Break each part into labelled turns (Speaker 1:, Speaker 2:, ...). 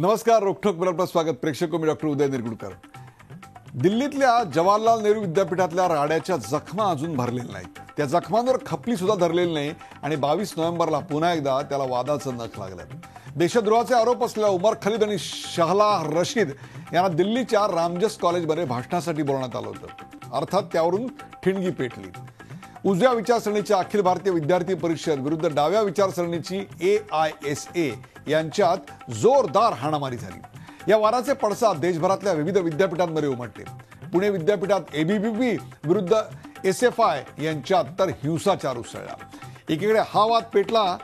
Speaker 1: नमस्कार. रोखोक आपलं स्वागत. प्रेक्षक मी डॉक्टर उदय निरगुडकर. दिल्लीतल्या जवाहरलाल नेहरू विद्यापीठातल्या राड्याच्या जखमा अजून भरलेल्या नाहीत. त्या जखमांवर खपली सुद्धा धरलेली नाही आणि 22 नोव्हेंबरला पुन्हा एकदा त्याला वादाचं नख लागलं. देशद्रोहाचे आरोप असलेल्या उमर खालिद आणि शहला रशीद यांना दिल्लीच्या रामजस कॉलेजमध्ये भाषणासाठी बोलवण्यात आलं होतं. अर्थात त्यावरून ठिणगी पेटली. उजव्या विचारसरणीच्या अखिल भारतीय विद्यार्थी परिषद विरुद्ध डाव्या विचारसरणीची AISA यांच्यात जोरदार हाणामारी झाली. या वाराचे पडसाद देशभरातल्या विविध विद्यापीठांमध्ये उमटले. पुणे विद्यापीठात ABVP विरुद्ध SFI यांच्यात तर हिंसाचार उसळला. एकीकडे हा वाद पेटला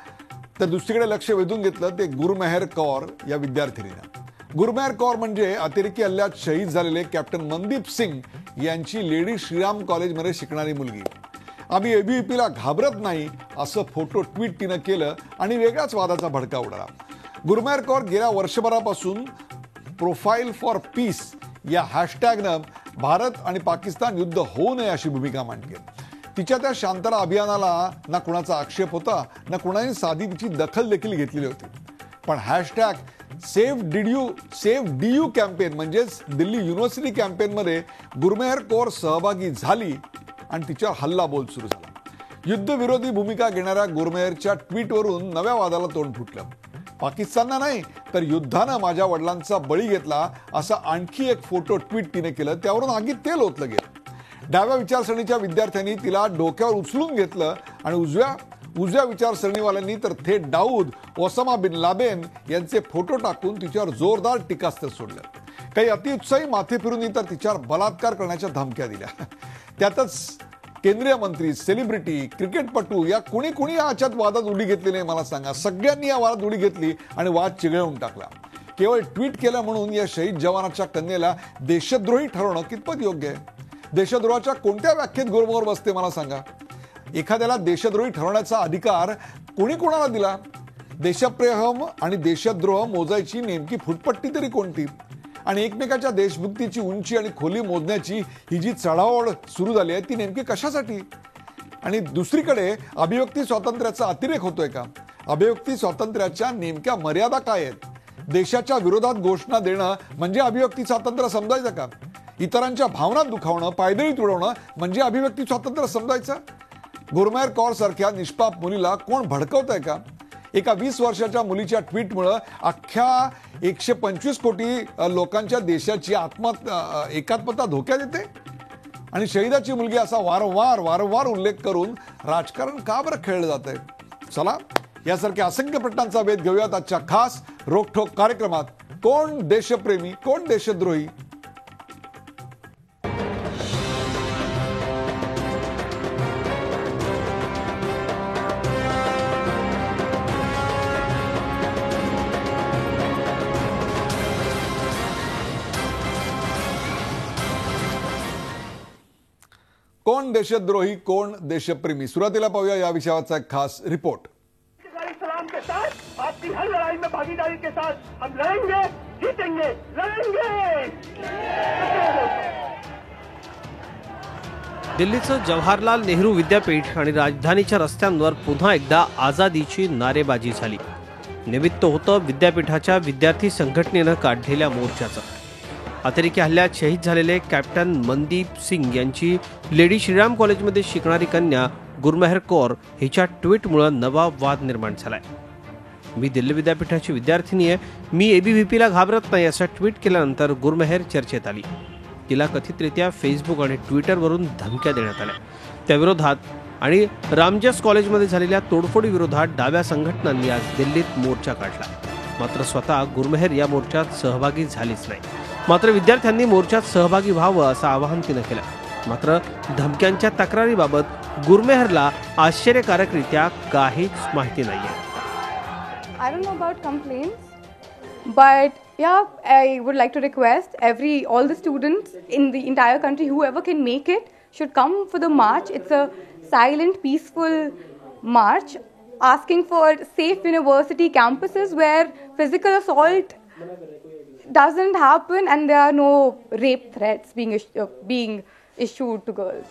Speaker 1: तर दुसरीकडे लक्ष वेधून घेतलं ते गुरमेहर कौर या विद्यार्थिनीनं. गुरमेहर कौर म्हणजे अतिरेकी हल्ल्यात शहीद झालेले कॅप्टन मनदीप सिंग यांची लेडी श्रीराम कॉलेजमध्ये शिकणारी मुलगी. आम्ही ABVPला घाबरत नाही असं फोटो ट्विट तिनं केलं आणि वेगळाच वादाचा भडका उडाला. गुरमेहर कौर गेल्या वर्षभरापासून प्रोफाईल फॉर पीस या हॅशटॅगनं भारत आणि पाकिस्तान युद्ध होऊ नये अशी भूमिका मांडली. तिच्या त्या शांतता अभियानाला ना कुणाचा आक्षेप होता ना कुणाने साधी तिची दखल देखील घेतलेली होती. पण हॅशटॅग सेव्ह DU कॅम्पेन म्हणजेच दिल्ली युनिव्हर्सिटी कॅम्पेनमध्ये गुरमेहर कौर सहभागी झाली आणि तिच्यावर हल्लाबोल सुरू झाला. युद्धविरोधी भूमिका घेणाऱ्या गुरमेहरच्या ट्विटवरून नव्या वादाला तोंड फुटलं. पाकिस्ताननं नाही तर युद्धानं माझ्या वडिलांचा बळी घेतला असा आणखी एक फोटो ट्विट तिने केलं. त्यावरून आगीत तेल ओतलं गेलं. डाव्या विचारसरणीच्या विद्यार्थ्यांनी तिला डोक्यावर उचलून घेतलं आणि उजव्या विचारसरणीवाल्यांनी तर थेट दाऊद ओसामा बिन लादेन यांचे फोटो टाकून तिच्यावर जोरदार टीकास्त्र सोडलं. काही अतिउत्साही माथे फिरून तर तिच्यावर बलात्कार करण्याच्या धमक्या दिल्या. त्यातच केंद्रीय मंत्री, सेलिब्रिटी, क्रिकेटपटू या कुणी याच्यात वादात उडी घेतली नाही मला सांगा. सगळ्यांनी या वादात उडी घेतली आणि वाद चिघळवून टाकला. केवळ ट्विट केलं म्हणून या शहीद जवानाच्या कन्येला देशद्रोही ठरवणं कितपत योग्य आहे? देशद्रोहाच्या कोणत्या व्याख्येत गुरमोहर बसते मला सांगा? एखाद्याला देशद्रोही ठरवण्याचा अधिकार कोणाला दिला? देशप्रेम आणि देशद्रोह मोजायची नेमकी फुटपट्टी तरी कोणती? आणि एकमेकाच्या देशभक्तीची उंची आणि खोली मोजण्याची ही जी चढाओढ सुरू झाली आहे ती नेमकी कशासाठी? आणि दुसरीकडे अभिव्यक्ती स्वातंत्र्याचा अतिरेक होतोय का? अभिव्यक्ती स्वातंत्र्याच्या नेमक्या मर्यादा काय आहेत? देशाच्या विरोधात घोषणा देणं म्हणजे अभिव्यक्ती स्वातंत्र्य समजायचं का? इतरांच्या भावना दुखावणं, पायदळी तुडवणं म्हणजे अभिव्यक्ती स्वातंत्र्य समजायचं? गुरमेहर कौर सारख्या निष्पाप मुलीला कोण भडकवतंय का? एका 20 वर्षाच्या मुलीच्या ट्विटमुळे अख्ख्या 125 कोटी लोकांच्या देशाची एकात्मता धोक्यात येते. आणि शहीदाची मुलगी असा वारंवार उल्लेख करून राजकारण का बरं खेळलं जात आहे? चला यासारख्या असंख्य प्रश्नांचा वेध घेऊयात आजच्या खास रोखोक कार्यक्रमात. कोण देशप्रेमी, कोण देशद्रोही? कोण देशद्रोही, कोण देशप्रेमी? सुरुवातीला पाहूया या विषयाचा एक खास रिपोर्ट.
Speaker 2: सलाम के साथ आपकी हर लड़ाई में भागीदारी के साथ हम लड़ेंगे, जीतेंगे, लड़ेंगे.
Speaker 3: दिल्लीचं जवाहरलाल नेहरू विद्यापीठ आणि राजधानीच्या रस्त्यांवर पुन्हा एकदा आझादीची नारेबाजी झाली. निमित्त होतं विद्यापीठाच्या विद्यार्थी संघटनेनं काढलेल्या मोर्चाचं. अतिरेकी हल्ल्यात शहीद झालेले कॅप्टन मनदीप सिंग यांची लेडी श्रीराम कॉलेजमध्ये शिकणारी कन्या गुरमेहर कौर हिच्या ट्विटमुळे नवा वाद निर्माण झालाय. मी दिल्ली विद्यापीठाची विद्यार्थिनी आहे, मी ABVPला घाबरत नाही असं ट्विट केल्यानंतर गुरमेहर चर्चेत आली. तिला कथितरित्या फेसबुक आणि ट्विटरवरून धमक्या देण्यात आल्या. त्याविरोधात आणि रामजस कॉलेजमध्ये झालेल्या तोडफोडीविरोधात डाव्या संघटनांनी आज दिल्लीत मोर्चा काढला. मात्र स्वतः गुरमेहर या मोर्चात सहभागी झालीच नाही. मात्र विद्यार्थ्यांनी मोर्चात सहभागी व्हावं असं आवाहन तिनं केलं. मात्र धमक्यांच्या तक्रारीबाबत गुरमेहरला आश्चर्यकारकरित्या काहीच माहिती नाहीये.
Speaker 4: I don't know about complaints, but yeah, I would like to request all the students in the entire country, whoever can make it, should come for the march. It's a silent, peaceful march asking for safe university campuses where physical assault doesn't happen and there are no rape threats being issued to girls.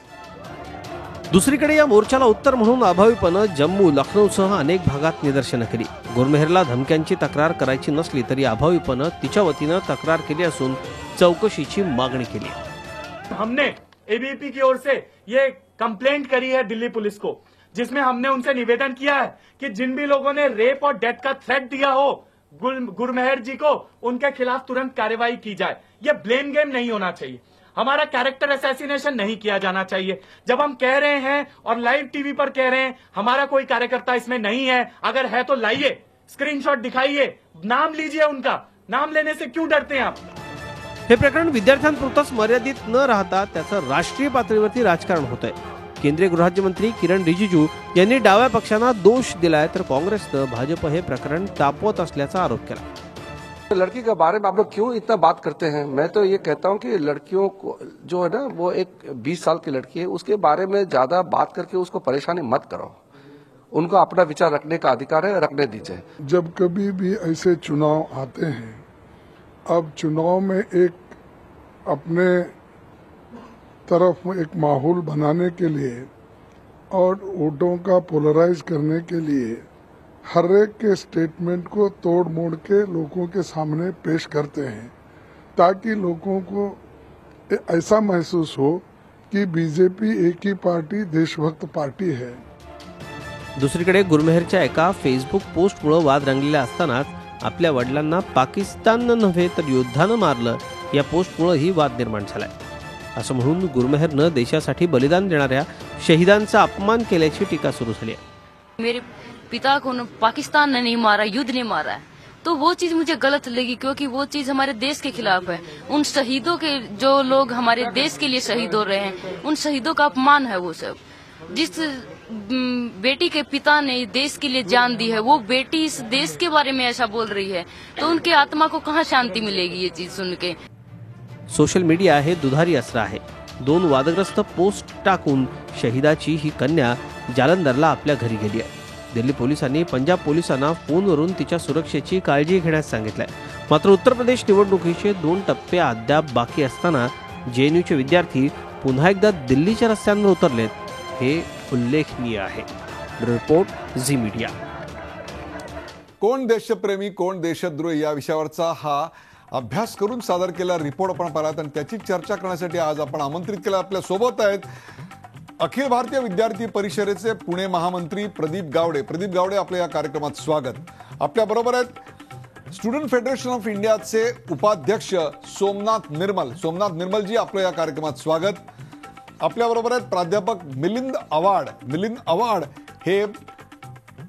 Speaker 3: दुसरीकडे या मोर्चाला उत्तर म्हणून अभावीपणे जम्मू लखनौसह अनेक भागात निदर्शनं केली. गुरमेहरला धमक्यांची तक्रार करायची नसली तरी अभावीपणे तिच्या वतीनं तक्रार केली असून चौकशीची मागणी केली.
Speaker 5: हमने एबीवीपी की ओर से ये कंप्लेंट करी है दिल्ली पुलिस को, जिसमें हमने उनसे निवेदन किया है कि जिन भी लोगों ने रेप और डेथ का थ्रेट दिया हो गुरमेहर जी को, उनके खिलाफ तुरंत कार्रवाई की जाए. ये ब्लेम गेम नहीं होना चाहिए. हमारा कैरेक्टर असैसिनेशन नहीं किया जाना चाहिए. जब हम कह रहे हैं और लाइव टीवी पर कह रहे हैं हमारा कोई कार्यकर्ता इसमें नहीं है, अगर है तो लाइए, स्क्रीनशॉट दिखाइए, नाम लीजिए उनका. नाम लेने से क्यों डरते हैं आप?
Speaker 3: हे प्रकरण विद्यार्थ्यांपुरतंच मर्यादित न राहता त्याचं राष्ट्रीय पातळीवरती राजकारण होत आहे. केंद्रीय गृहराज्यमंत्री किरण रिजिजू यांनी डाव्या पक्षांना दोष दिलाय, तर काँग्रेसनं भाजप हे प्रकरण तापवत असल्याचा आरोप केला.
Speaker 6: लड़की के बारे में आप लोग क्यों इतना बात करते हैं? मैं तो ये कहता हूं कि लड़कियों को जो है ना, वो एक 20 साल की लड़की है, उसके बारे में ज्यादा बात करके उसको परेशानी मत करो. उनको अपना विचार रखने का अधिकार है, रखने दीजिए.
Speaker 7: जब कभी भी ऐसे चुनाव आते हैं, अब चुनाव में एक अपने तरफ एक माहौल बनाने के लिए और वोटों का पोलराइज करने के लिए हर एक के स्टेटमेंट को तोड़ मोड़ के लोगों के सामने पेश करते हैं, ताकि लोगों को ऐसा महसूस हो कि बीजेपी एक ही पार्टी, देशभक्त पार्टी है.
Speaker 3: दुसरीकडे गुरमेहरच्या एका फेसबुक पोस्टमुळे वाद रंगलेला असतानाच आपल्या वडिलांना पाकिस्ताननं नव्हे तर युद्धानं मारलं, या पोस्टमुळे ही वाद निर्माण झालाय. असं म्हणून गुरमेहरनं देशासाठी बलिदान देणाऱ्या शहीदांचा अपमान केल्याची टीका सुरू झाली आहे.
Speaker 8: मेरे पिता को पाकिस्तान ने नहीं मारा, युद्ध ने मारा है, तो वो चीज मुझे गलत लगी, क्योंकि वो चीज हमारे देश के खिलाफ है. उन शहीदों के, जो लोग हमारे देश के लिए शहीद हो रहे हैं, उन शहीदों का अपमान है वो सब. जिस बेटी के पिता ने देश के लिए जान दी है, वो बेटी इस देश के बारे में ऐसा बोल रही है, तो उनके आत्मा को कहाँ शांति मिलेगी ये चीज सुन के.
Speaker 3: सोशल मीडिया हे दुधारी अस्त्र आहे. 2 वादग्रस्त पोस्ट टाकून शहीदाची ही कन्या जालंधरला आपल्या घरी गेली आहे. दिल्ली पोलिसांनी पंजाब पोलिसांना फोनवरून तिच्या सुरक्षेची काळजी घेण्यास सांगितलंय. मात्र उत्तर प्रदेश निवडणुकीचे 2 टप्पे अद्याप बाकी असताना जेएनयूचे विद्यार्थी पुन्हा एकदा दिल्लीच्या रस्त्यांवर उतरलेत, हे उल्लेखनीय आहे. Report Zee media.
Speaker 1: कोण देशप्रेमी कोण देशद्रोही या विषयावरचा हा अभ्यास करून सादर केलेला रिपोर्ट आपण पाहिलात आणि त्याची चर्चा करण्यासाठी आज आपण आमंत्रित केलं. आपल्या सोबत आहेत अखिल भारतीय विद्यार्थी परिषदेचे पुणे महामंत्री प्रदीप गावडे. प्रदीप गावडे, आपल्या या कार्यक्रमात स्वागत. आपल्या बरोबर आहेत स्टुडंट फेडरेशन ऑफ इंडियाचे उपाध्यक्ष सोमनाथ निर्मलजी, आपलं या कार्यक्रमात स्वागत. आपल्या बरोबर आहेत प्राध्यापक मिलिंद अवाड हे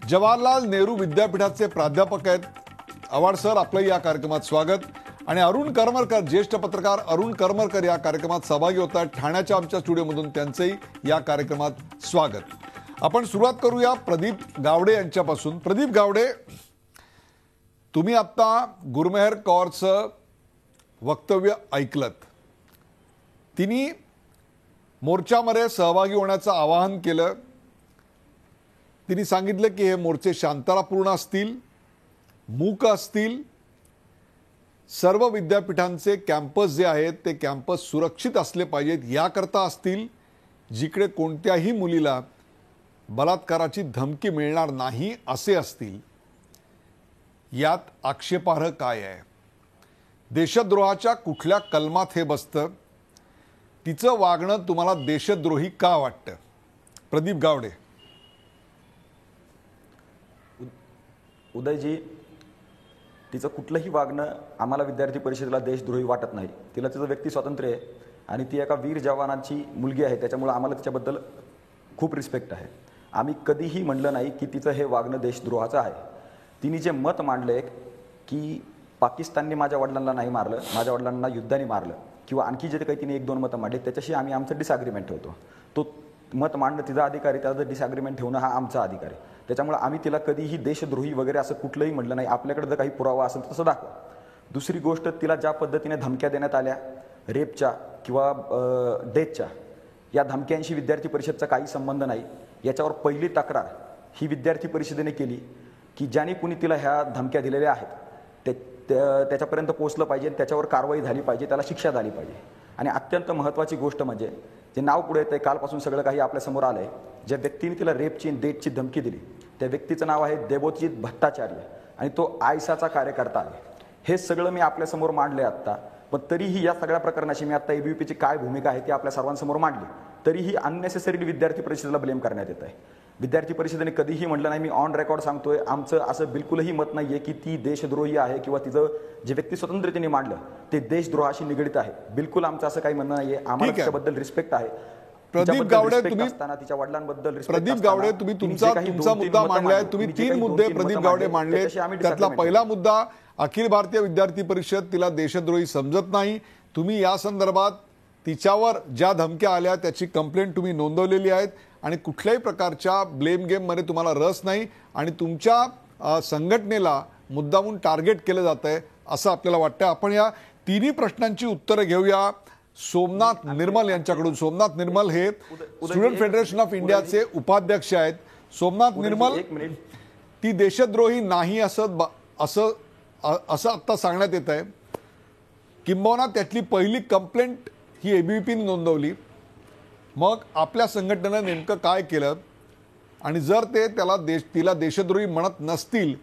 Speaker 1: जवाहरलाल नेहरू विद्यापीठाचे प्राध्यापक आहेत. अवाड सर, आपलं या कार्यक्रमात स्वागत. आणि अरुण करमरकर, ज्येष्ठ पत्रकार अरुण करमरकर या कार्यक्रमात सहभागी होतात ठाण्याच्या आमच्या स्टुडिओमधून, त्यांचंही या कार्यक्रमात स्वागत. आपण सुरुवात करूया प्रदीप गावडे यांच्यापासून. प्रदीप गावडे, तुम्ही आता गुरमेहर कौरचं वक्तव्य ऐकलत. तिने मोर्चामध्ये सहभागी होण्याचं आवाहन केलं. तिने सांगितलं की हे मोर्चे शांततापूर्ण असतील, मूक असतील. सर्व विद्यापीठांचे कॅम्पस जे आहेत ते कॅम्पस सुरक्षित असले पाहिजेत याकरता असतील, जिकडे कोणत्याही मुलीला बलात्काराची धमकी मिळणार नाही असे असतील. यात आक्षेपार्ह काय आहे? देशद्रोहाच्या कुठल्या कलमात हे बसतं? तिचं वागणं तुम्हाला देशद्रोही का वाटतं? प्रदीप गावडे.
Speaker 9: उदयजी, तिचं कुठलंही वागणं आम्हाला विद्यार्थी परिषदेला देशद्रोही वाटत नाही. तिला तिचं व्यक्ती स्वातंत्र्य आहे आणि ती एका वीर जवानांची मुलगी आहे, त्याच्यामुळे आम्हाला तिच्याबद्दल खूप रिस्पेक्ट आहे. आम्ही कधीही म्हणलं नाही की तिचं हे वागणं देशद्रोहाचं आहे. तिने जे मत मांडले की पाकिस्तानने माझ्या वडिलांना नाही मारलं, माझ्या वडिलांना युद्धाने मारलं, किंवा आणखी जे काही तिने 1-2 मतं मांडली, त्याच्याशी आम्ही आमचं डिसॲग्रीमेंट ठेवतो. तो मत मांडणं तिचा अधिकार आहे, त्याचा डिसॲग्रीमेंट ठेवणं हा आमचा अधिकार आहे. त्याच्यामुळे आम्ही तिला कधीही देशद्रोही वगैरे असं कुठलंही म्हटलं नाही. आपल्याकडे जर काही पुरावा असेल तर तसं दाखवा. दुसरी गोष्ट, तिला ज्या पद्धतीने धमक्या देण्यात आल्या रेपच्या किंवा डेथच्या, या धमक्यांशी विद्यार्थी परिषदचा काही संबंध नाही. याच्यावर पहिली तक्रार ही विद्यार्थी परिषदेने केली की ज्याने कुणी तिला ह्या धमक्या दिलेल्या आहेत त्याच्यापर्यंत पोहोचलं पाहिजे, त्याच्यावर कारवाई झाली पाहिजे, त्याला शिक्षा झाली पाहिजे. आणि अत्यंत महत्त्वाची गोष्ट म्हणजे जे नाव पुढे येतंय, कालपासून सगळं काही आपल्यासमोर आलं आहे, ज्या व्यक्तीने तिला रेपची डेटची धमकी दिली त्या व्यक्तीचं नाव आहे देवोजित भट्टाचार्य आणि तो आयसाचा कार्यकर्ता आहे. हे सगळं मी आपल्यासमोर मांडलं आहे आत्ता. पण तरीही या सगळ्या प्रकरणाची मी आता एबीव्हीपीची काय भूमिका आहे ती आपल्या सर्वांसमोर मांडली. तरीही अननेसेसरी विद्यार्थी परिषदेला ब्लेम करण्यात येत आहे. विद्यार्थी परिषदेने कधीही म्हटलं नाही, मी ऑन रेकॉर्ड सांगतोय, आमचं असं बिलकुलही मत नाही आहे की ती देशद्रोही आहे किंवा तिचं जे व्यक्ती स्वतंत्रतेने मांडलं ते देशद्रोहाशी निगडित आहे. बिलकुल आमचं असं काही म्हणणं नाही आहे. आम्हाला त्याच्याबद्दल रिस्पेक्ट आहे.
Speaker 1: प्रदीप गावडे, तुम्ही
Speaker 9: तिच्या वडिलांबद्दल
Speaker 1: प्रदीप गावडे, तुम्ही तुमचा मुद्दा मांडलाय. तुम्ही 3 मुद्दे प्रदीप गावडे मांडले. त्यातला पहिला मुद्दा, अखिल भारतीय विद्यार्थी परिषद तिला देशद्रोही समजत नाही. तुम्ही या संदर्भात तिच्यावर ज्या धमक्या आल्या त्याची कंप्लेंट तुम्ही नोंदवलेली आहेत आणि कुठल्याही प्रकारच्या ब्लेम गेममध्ये तुम्हाला रस नाही आणि तुमच्या संघटनेला मुद्दामून टार्गेट केलं जात आहे असं आपल्याला वाटतं. आपण या तिन्ही प्रश्नांची उत्तरं घेऊया सोमनाथ निर्मल यांच्याकडून. सोमनाथ निर्मल हे स्टुडंट फेडरेशन ऑफ इंडियाचे उपाध्यक्ष आहेत. सोमनाथ निर्मल, ती देशद्रोही नाही असं आता सांगण्यात येत आहे. किंबहुना त्यातली पहिली कंप्लेंट ही एबीव्हीपीने नोंदवली. मग आपल्या संघटनेनं नेमकं काय केलं आणि जर ते तिला देशद्रोही म्हणत नसतील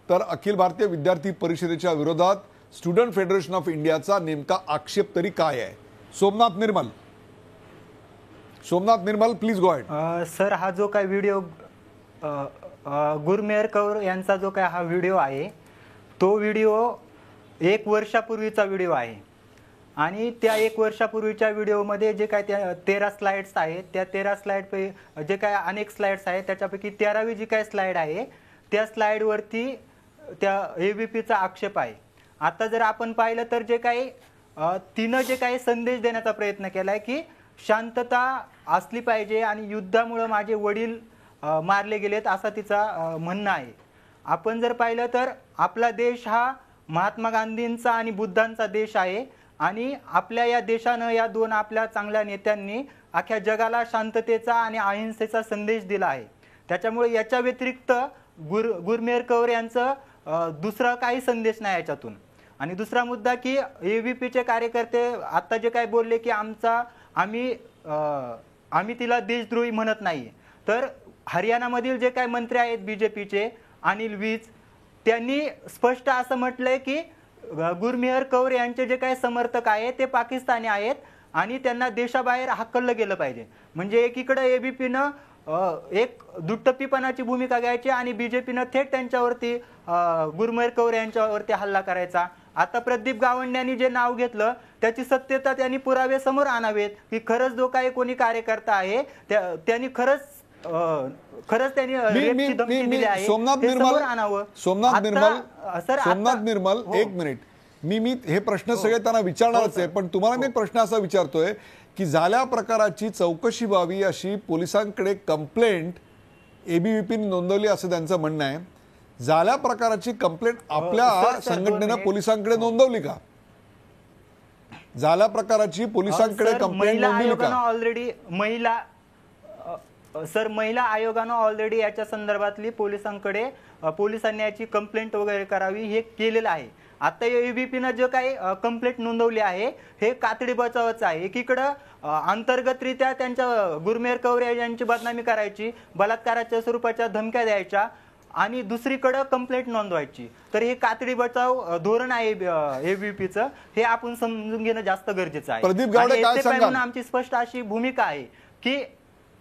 Speaker 1: तर अखिल भारतीय विद्यार्थी परिषदेच्या विरोधात स्टुडंट फेडरेशन ऑफ इंडियाचा नेमका आक्षेप तरी काय आहे? सोमनाथ निर्मल प्लीज गो अहेड.
Speaker 10: सर, हा जो काय व्हिडिओ गुरमेहर कौर यांचा जो काय हा व्हिडिओ आहे तो व्हिडिओ 1 वर्षापूर्वीचा व्हिडिओ आहे आणि त्या 1 वर्षापूर्वीच्या व्हिडिओमध्ये जे काय त्या 13 स्लाइड्स आहेत त्या 13 स्लाइड जे काय अनेक स्लाइड्स आहेत त्याच्यापैकी 13वी जी काय स्लाइड आहे त्या स्लाइडवरती त्या एबीव्हीपीचा आक्षेप आहे. आता जर आपण पाहिलं तर जे काही तिनं जे काही संदेश देण्याचा प्रयत्न केलाय की शांतता असली पाहिजे आणि युद्धामुळे माझे वडील मारले गेलेत असा तिचा म्हणणं आहे. आपण जर पाहिलं तर आपला देश हा महात्मा गांधींचा आणि बुद्धांचा देश आहे आणि आपल्या या देशानं या 2 आपल्या चांगल्या नेत्यांनी अख्ख्या जगाला शांततेचा आणि अहिंसेचा संदेश दिला आहे. त्याच्यामुळे याच्या व्यतिरिक्त गुरमेहर कौर यांचं दुसरा काही संदेश नाही याच्यातून. आणि दुसरा मुद्दा की एबीव्हीपीचे कार्यकर्ते आता जे काय बोलले की आम्ही तिला देशद्रोही म्हणत नाही, तर हरियाणामधील जे काय मंत्री आहेत बीजेपीचे अनिल विज त्यांनी स्पष्ट असं म्हटलंय की गुरमेहर कौर यांचे जे काही समर्थक आहेत ते पाकिस्तानी आहेत आणि त्यांना देशाबाहेर हाकललं गेलं पाहिजे. म्हणजे एकीकडे एबीव्हीपीनं एक दुट्टप्पीपणाची भूमिका घ्यायची आणि बीजेपीनं थेट त्यांच्यावरती गुरमेहर कौर यांच्यावरती हल्ला करायचा. आता प्रदीप गावंड्यांनी जे नाव घेतलं त्याची सत्यता त्यांनी पुरावे समोर आणावेत की खरंच जो काही कोणी कार्यकर्ता आहे त्यांनी खरंच त्यांनी रेपची धमकी दिली आहे.
Speaker 1: सोमनाथ निर्मल एक मिनिट, मी हे प्रश्न सगळे त्यांना विचारणारच आहे, पण तुम्हाला मी प्रश्न असा विचारतोय की झाल्या प्रकाराची चौकशी व्हावी अशी पोलिसांकडे कंप्लेंट एबीव्हीपीने नोंदवली असं त्यांचं म्हणणं आहे. झाल्या प्रकाराची कंप्लेंट आपल्या संघटनेनं पोलिसांकडे नोंदवली का? झाल्या प्रकाराची पोलिसांकडे कंप्लेंट नोंदवली का?
Speaker 10: ऑलरेडी महिला आयोगानं ऑलरेडी याच्या संदर्भातली पोलिसांनी याची कंप्लेंट वगैरे करावी हे केलेलं आहे. आता एबीव्हीपीनं जे काही कंप्लेंट नोंदवली आहे हे कातडी बचावच आहे. एकीकडं अंतर्गतरित्या त्यांच्या गुरमेहर कौर यांची बदनामी करायची, बलात्काराच्या स्वरूपाच्या धमक्या द्यायच्या आणि दुसरीकडे कंप्लेंट नोंदवायची. तर हे कातडी बचाव धोरण आहे एबीव्हीपीचं, हे आपण समजून घेणं जास्त गरजेचं आहे.
Speaker 1: प्रदीप गावडे काय सांगाल?
Speaker 10: आमची स्पष्ट अशी भूमिका आहे की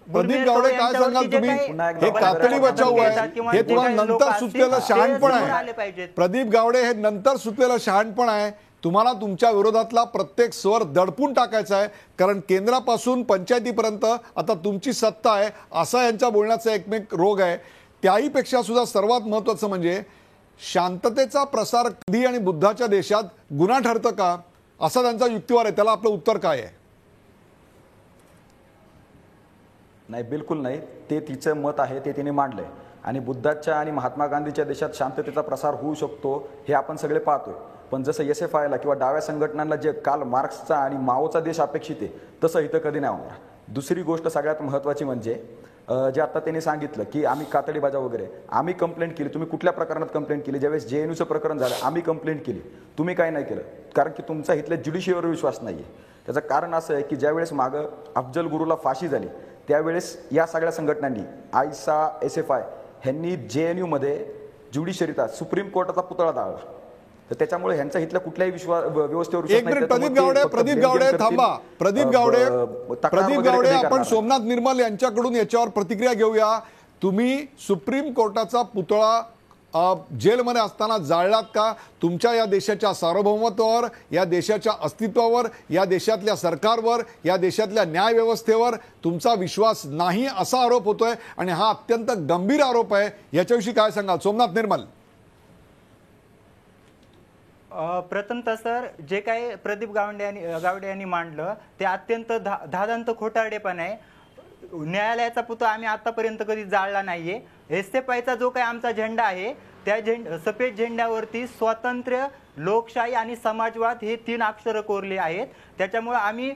Speaker 1: प्रदीप गावडे काय सांगाल तुम्ही? हे कातडी बचाव आहे, हे तुम्हाला नंतर सुचलेलं शहाणपण आहे. प्रदीप गावडे, हे नंतर सुचलेलं शहाणपण आहे. तुम्हाला तुमच्या विरोधातला प्रत्येक स्वर दडपून टाकायचा आहे, कारण केंद्रापासून पंचायतीपर्यंत आता तुमची सत्ता आहे असा यांच्या बोलण्याचा एकमेक रोग आहे. त्याहीपेक्षा सुद्धा सर्वात महत्त्वाचं म्हणजे शांततेचा प्रसार कधी आणि बुद्धाच्या देशात गुन्हा ठरतं का असा त्यांचा युक्तिवाद आहे. त्याला आपलं उत्तर काय आहे?
Speaker 9: नाही, बिलकुल नाही. ते तिचं मत आहे, ते तिने मांडलंय आणि बुद्धाच्या आणि महात्मा गांधीच्या देशात शांततेचा प्रसार होऊ शकतो हे आपण सगळे पाहतोय. पण जसं SFIला किंवा डाव्या संघटनांना जे काल मार्क्सचा आणि माओचा देश अपेक्षित आहे तसं इथं कधी नाही होणार. दुसरी गोष्ट सगळ्यात महत्त्वाची म्हणजे जे आता त्यांनी सांगितलं की आम्ही कातडी बजाव वगैरे, आम्ही कंप्लेंट केली. तुम्ही कुठल्या प्रकरणात कंप्लेंट केली? ज्यावेळेस JNUचं प्रकरण झालं आम्ही कंप्लेंट केली, तुम्ही काय नाही केलं, कारण की तुमचा इथल्या ज्युडिशियरीवर विश्वास नाही आहे. त्याचं कारण असं आहे की ज्यावेळेस मागं अफजल गुरुला फाशी झाली त्यावेळेस या सगळ्या संघटनांनी आयसा, SFI ह्यांनी JNUमध्ये ज्युडिशरीचा सुप्रीम कोर्टाचा पुतळा जाळला. तर त्याच्यामुळे ह्यांचा इथल्या कुठल्याही व्यवस्थेवर विश्वास
Speaker 1: एक मिनिट प्रदीप गावडे थांबा. प्रदीप गावडे आपण सोमनाथ निर्मल यांच्याकडून याच्यावर प्रतिक्रिया घेऊया. तुम्ही सुप्रीम कोर्टाचा पुतळा जेलमध्ये असताना जाळलात का? तुमच्या या देशाच्या सार्वभौमत्वावर, या देशाच्या अस्तित्वावर, या देशातल्या सरकारवर, या देशातल्या न्याय व्यवस्थेवर तुमचा विश्वास नाही असा आरोप होतोय आणि हा अत्यंत गंभीर आरोप आहे. याच्याविषयी काय सांगाल सोमनाथ निर्मल?
Speaker 10: प्रथमतः सर, जे काही प्रदीप गावडे यांनी मांडलं ते अत्यंत धादांत खोटारडेपणा आहे. न्यायालयाचा पुतळा आम्ही आतापर्यंत कधी जाळला नाहीये. SFIचा जो काही आमचा झेंडा आहे त्या सफेद झेंड्यावरती स्वातंत्र्य, लोकशाही आणि समाजवाद हे 3 अक्षर कोरले आहेत. त्याच्यामुळे आम्ही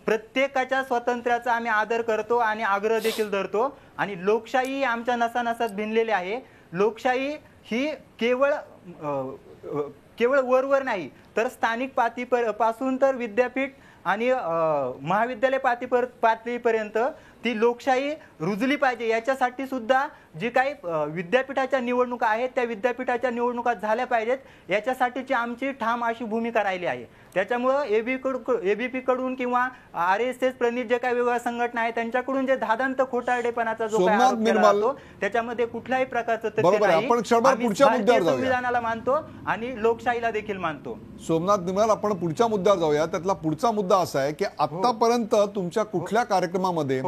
Speaker 10: प्रत्येकाच्या स्वातंत्र्याचा आम्ही आदर करतो आणि आग्रह देखील धरतो आणि लोकशाही आमच्या नसानसात भिनलेली आहे. लोकशाही ही केवळ वरवर नाही तर स्थानिक पातळीपासून तर विद्यापीठ आणि महाविद्यालय पातळीपर्यंत ती लोकशाही रुजली पाहिजे. याच्यासाठी सुद्धा जी काही विद्यापीठाच्या निवडणुका आहेत त्या विद्यापीठाच्या निवडणुका झाल्या पाहिजेत. याच्यासाठीची आमची ठाम अशी भूमिका राहिली आहे. त्याच्यामुळं ABP कडून किंवा RSS प्रणित जे काही वेगवेगळ्या संघटना आहेत त्यांच्याकडून जे धादांत खोटारडेपणाचा जो काही आरोप केला जातो त्याच्यामध्ये कुठल्याही प्रकारचं तथ्य नाही. आम्ही संविधानाला मानतो आणि लोकशाहीला देखील मानतो.
Speaker 1: सोमनाथ निर्मल, आपण पुढच्या मुद्द्यावर जाऊया. त्यातला पुढचा मुद्दा असा आहे की आतापर्यंत तुमच्या कुठल्या कार्यक्रमामध्ये,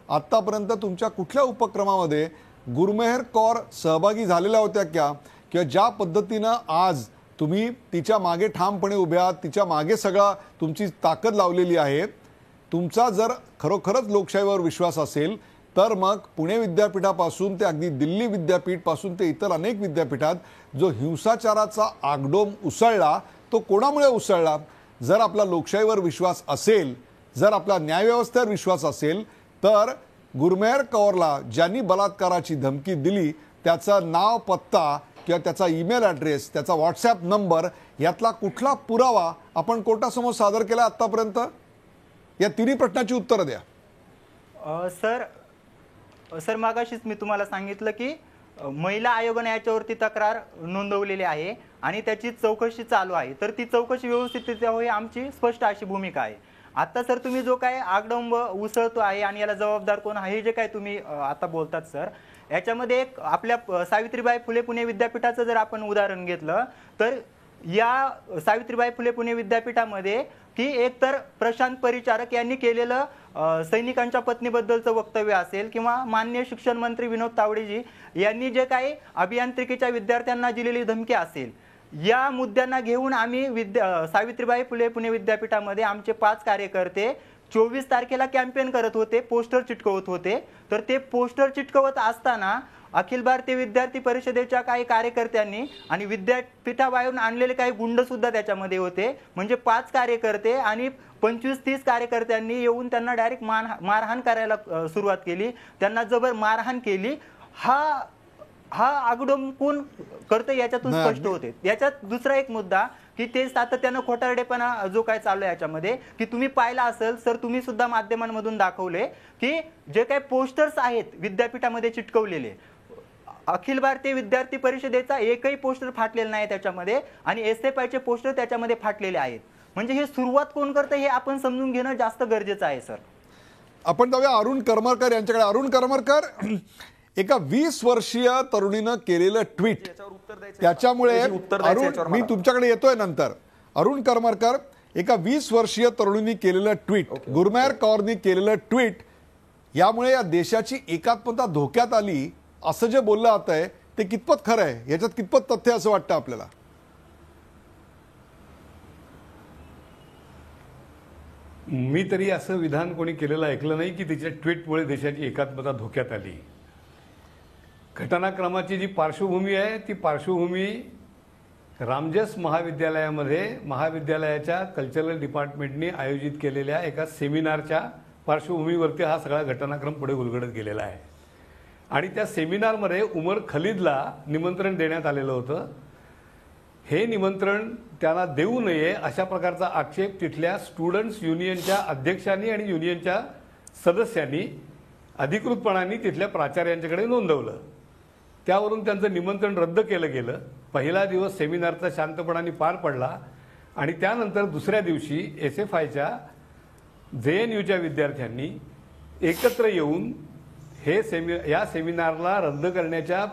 Speaker 1: आतापर्यंत तुमच्या कुठल्या उपक्रमामध्ये गुरमेहर कौर सहभागी झालेल्या होत्या का? किंवा ज्या पद्धतीनं आज तुम्ही तिच्या मागे ठामपणे उभ्या आहात, तिच्या मागे सगळा तुमची ताकद लावलेली आहे. तुमचा जर खरोखरच लोकशाहीवर विश्वास असेल तर मग पुणे विद्यापीठापासून ते अगदी दिल्ली विद्यापीठापासून ते इतर अनेक विद्यापीठात जो हिंसाचाराचा आगडोम उसळला तो कोणामुळे उसळला? जर आपला लोकशाहीवर विश्वास असेल, जर आपला न्यायव्यवस्थेवर विश्वास असेल तर गुरमेहर कौरला ज्यांनी बलात्काराची धमकी दिली त्याचं नाव, पत्ता किंवा त्याचा ईमेल ॲड्रेस, त्याचा व्हॉट्सॲप नंबर यातला कुठला पुरावा आपण कोर्टासमोर सादर केला आतापर्यंत? या तिन्ही प्रश्नाची उत्तरं द्या.
Speaker 10: सर मागाशीच मी तुम्हाला सांगितलं की महिला आयोगाने याच्यावरती तक्रार नोंदवलेली आहे आणि त्याची चौकशी चालू आहे. तर ती चौकशी व्यवस्थितरित्या होईल आमची स्पष्ट अशी भूमिका आहे. आता सर तुम्ही जो काय आगडंब उसळतो आहे आणि याला जबाबदार कोण आहे जे काय तुम्ही आता बोलतात सर, याच्यामध्ये एक आपल्या सावित्रीबाई फुले पुणे विद्यापीठाचं जर आपण उदाहरण घेतलं तर या सावित्रीबाई फुले पुणे विद्यापीठामध्ये की एकतर प्रशांत परिचारक यांनी केलेलं सैनिकांच्या पत्नीबद्दलचं वक्तव्य असेल किंवा माननीय शिक्षण मंत्री विनोद तावडेजी यांनी जे काही अभियांत्रिकीच्या विद्यार्थ्यांना दिलेली धमकी असेल, या मुद्द्यांना घेऊन आम्ही सावित्रीबाई फुले पुणे विद्यापीठामध्ये आमचे 5 कार्यकर्ते 24 तारखेला कॅम्पेन करत होते, पोस्टर चिटकवत होते. तर ते पोस्टर चिटकवत असताना अखिल भारतीय विद्यार्थी परिषदेच्या काही कार्यकर्त्यांनी आणि विद्यापीठाबाहेरून आणलेले काही गुंड सुद्धा त्याच्यामध्ये होते. म्हणजे 5 कार्यकर्ते आणि 25-30 कार्यकर्त्यांनी येऊन त्यांना डायरेक्ट मारहाण करायला सुरुवात केली, त्यांना जबर मारहाण केली. हा आगडोम कोण करते याच्यातून स्पष्ट होते. याच्यात दुसरा एक मुद्दा की ते सातत्यानं खोटारडेपणा जो काय चालू आहे याच्यामध्ये की तुम्ही पाहिला असेल सर, तुम्ही सुद्धा माध्यमांमधून दाखवले की जे काही पोस्टर्स आहेत विद्यापीठामध्ये चिटकवलेले, अखिल भारतीय विद्यार्थी परिषदेचा एकही पोस्टर फाटलेला नाही त्याच्यामध्ये आणि SFIचे पोस्टर त्याच्यामध्ये फाटलेले आहेत. म्हणजे हे सुरुवात कोण करते हे आपण समजून घेणं जास्त गरजेचं आहे सर.
Speaker 1: आपण जाऊया अरुण करमरकर यांच्याकडे. अरुण करमरकर, एका 20 वर्षीय तरुणीनं केलेलं ट्विट, त्याच्यामुळे मी तुमच्याकडे येतोय नंतर. अरुण करमरकर, एका 20 वर्षीय तरुणीने केलेलं ट्विट, गुरमेहर कौरनी केलेलं ट्विट, यामुळे या देशाची एकात्मता धोक्यात आली असं जे बोललं जात आहे ते कितपत खरं आहे? याच्यात कितपत तथ्य असं वाटतं आपल्याला?
Speaker 11: मी तरी असं विधान कोणी केलेलं ऐकलं नाही की तिच्या ट्विटमुळे देशाची एकात्मता धोक्यात आली. घटनाक्रमाची जी पार्श्वभूमी आहे ती पार्श्वभूमी रामजस महाविद्यालयामध्ये महाविद्यालयाच्या कल्चरल डिपार्टमेंटने आयोजित केलेल्या एका सेमिनारच्या पार्श्वभूमीवरती हा सगळा घटनाक्रम पुढे उलगडत गेलेला आहे. आणि त्या सेमिनारमध्ये उमर खलीदला निमंत्रण देण्यात आलेलं होतं. हे निमंत्रण त्यांना देऊ नये अशा प्रकारचा आक्षेप तिथल्या स्टुडंट्स युनियनच्या अध्यक्षांनी आणि युनियनच्या सदस्यांनी अधिकृतपणाने तिथल्या प्राचार्यांच्याकडे नोंदवलं. त्यावरून त्यांचं निमंत्रण रद्द केलं गेलं. पहिला दिवस सेमिनारचा शांतपणाने पार पडला आणि त्यानंतर दुसऱ्या दिवशी SFIच्या JNUच्या विद्यार्थ्यांनी एकत्र येऊन या सेमिनारला रद्द करण्याच्या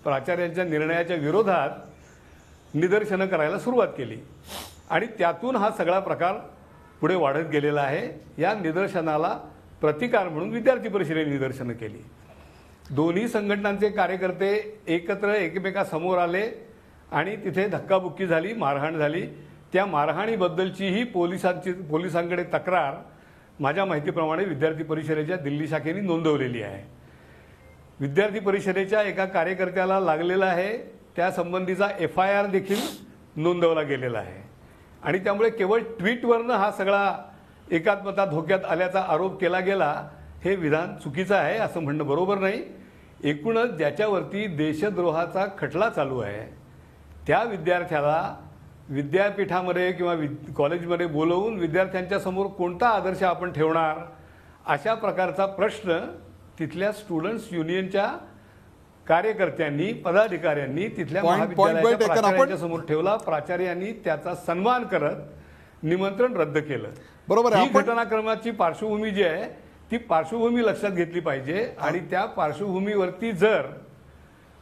Speaker 11: प्राचार्यांच्या निर्णयाच्या विरोधात निदर्शनं करायला सुरुवात केली आणि त्यातून हा सगळा प्रकार पुढे वाढत गेलेला आहे. या निदर्शनाला प्रतिकार म्हणून विद्यार्थी परिषदेने निदर्शनं केली. दोन्ही संघटनांचे कार्यकर्ते एकत्र एकमेकासमोर आले आणि तिथे धक्काबुक्की झाली, मारहाण झाली. त्या मारहाणीबद्दलचीही पोलिसांकडे तक्रार माझ्या माहितीप्रमाणे विद्यार्थी परिषदेच्या दिल्ली शाखेने नोंदवलेली आहे. विद्यार्थी परिषदेच्या एका कार्यकर्त्याला लागलेला आहे त्यासंबंधीचा FIR देखील नोंदवला गेलेला आहे आणि त्यामुळे केवळ ट्विटवरनं हा सगळा एकात्मता धोक्यात आल्याचा आरोप केला गेला हे विधान चुकीचं आहे असं म्हणणं बरोबर नाही. एकूणच ज्याच्यावरती देशद्रोहाचा खटला चालू आहे त्या विद्यार्थ्याला विद्यापीठामध्ये किंवा कॉलेजमध्ये बोलवून विद्यार्थ्यांच्या समोर कोणता आदर्श आपण ठेवणार अशा प्रकारचा प्रश्न तिथल्या स्टुडंट्स युनियनच्या कार्यकर्त्यांनी पदाधिकाऱ्यांनी तिथल्या महाविद्यालयाच्या प्राचार्यांच्या समोर ठेवला. प्राचार्यांनी त्याचा सन्मान करत निमंत्रण रद्द केलं.
Speaker 1: बरोबर.
Speaker 11: ही घटनाक्रमाची पार्श्वभूमी जी आहे ती पार्श्वभूमी लक्षात घेतली पाहिजे आणि त्या पार्श्वभूमीवरती जर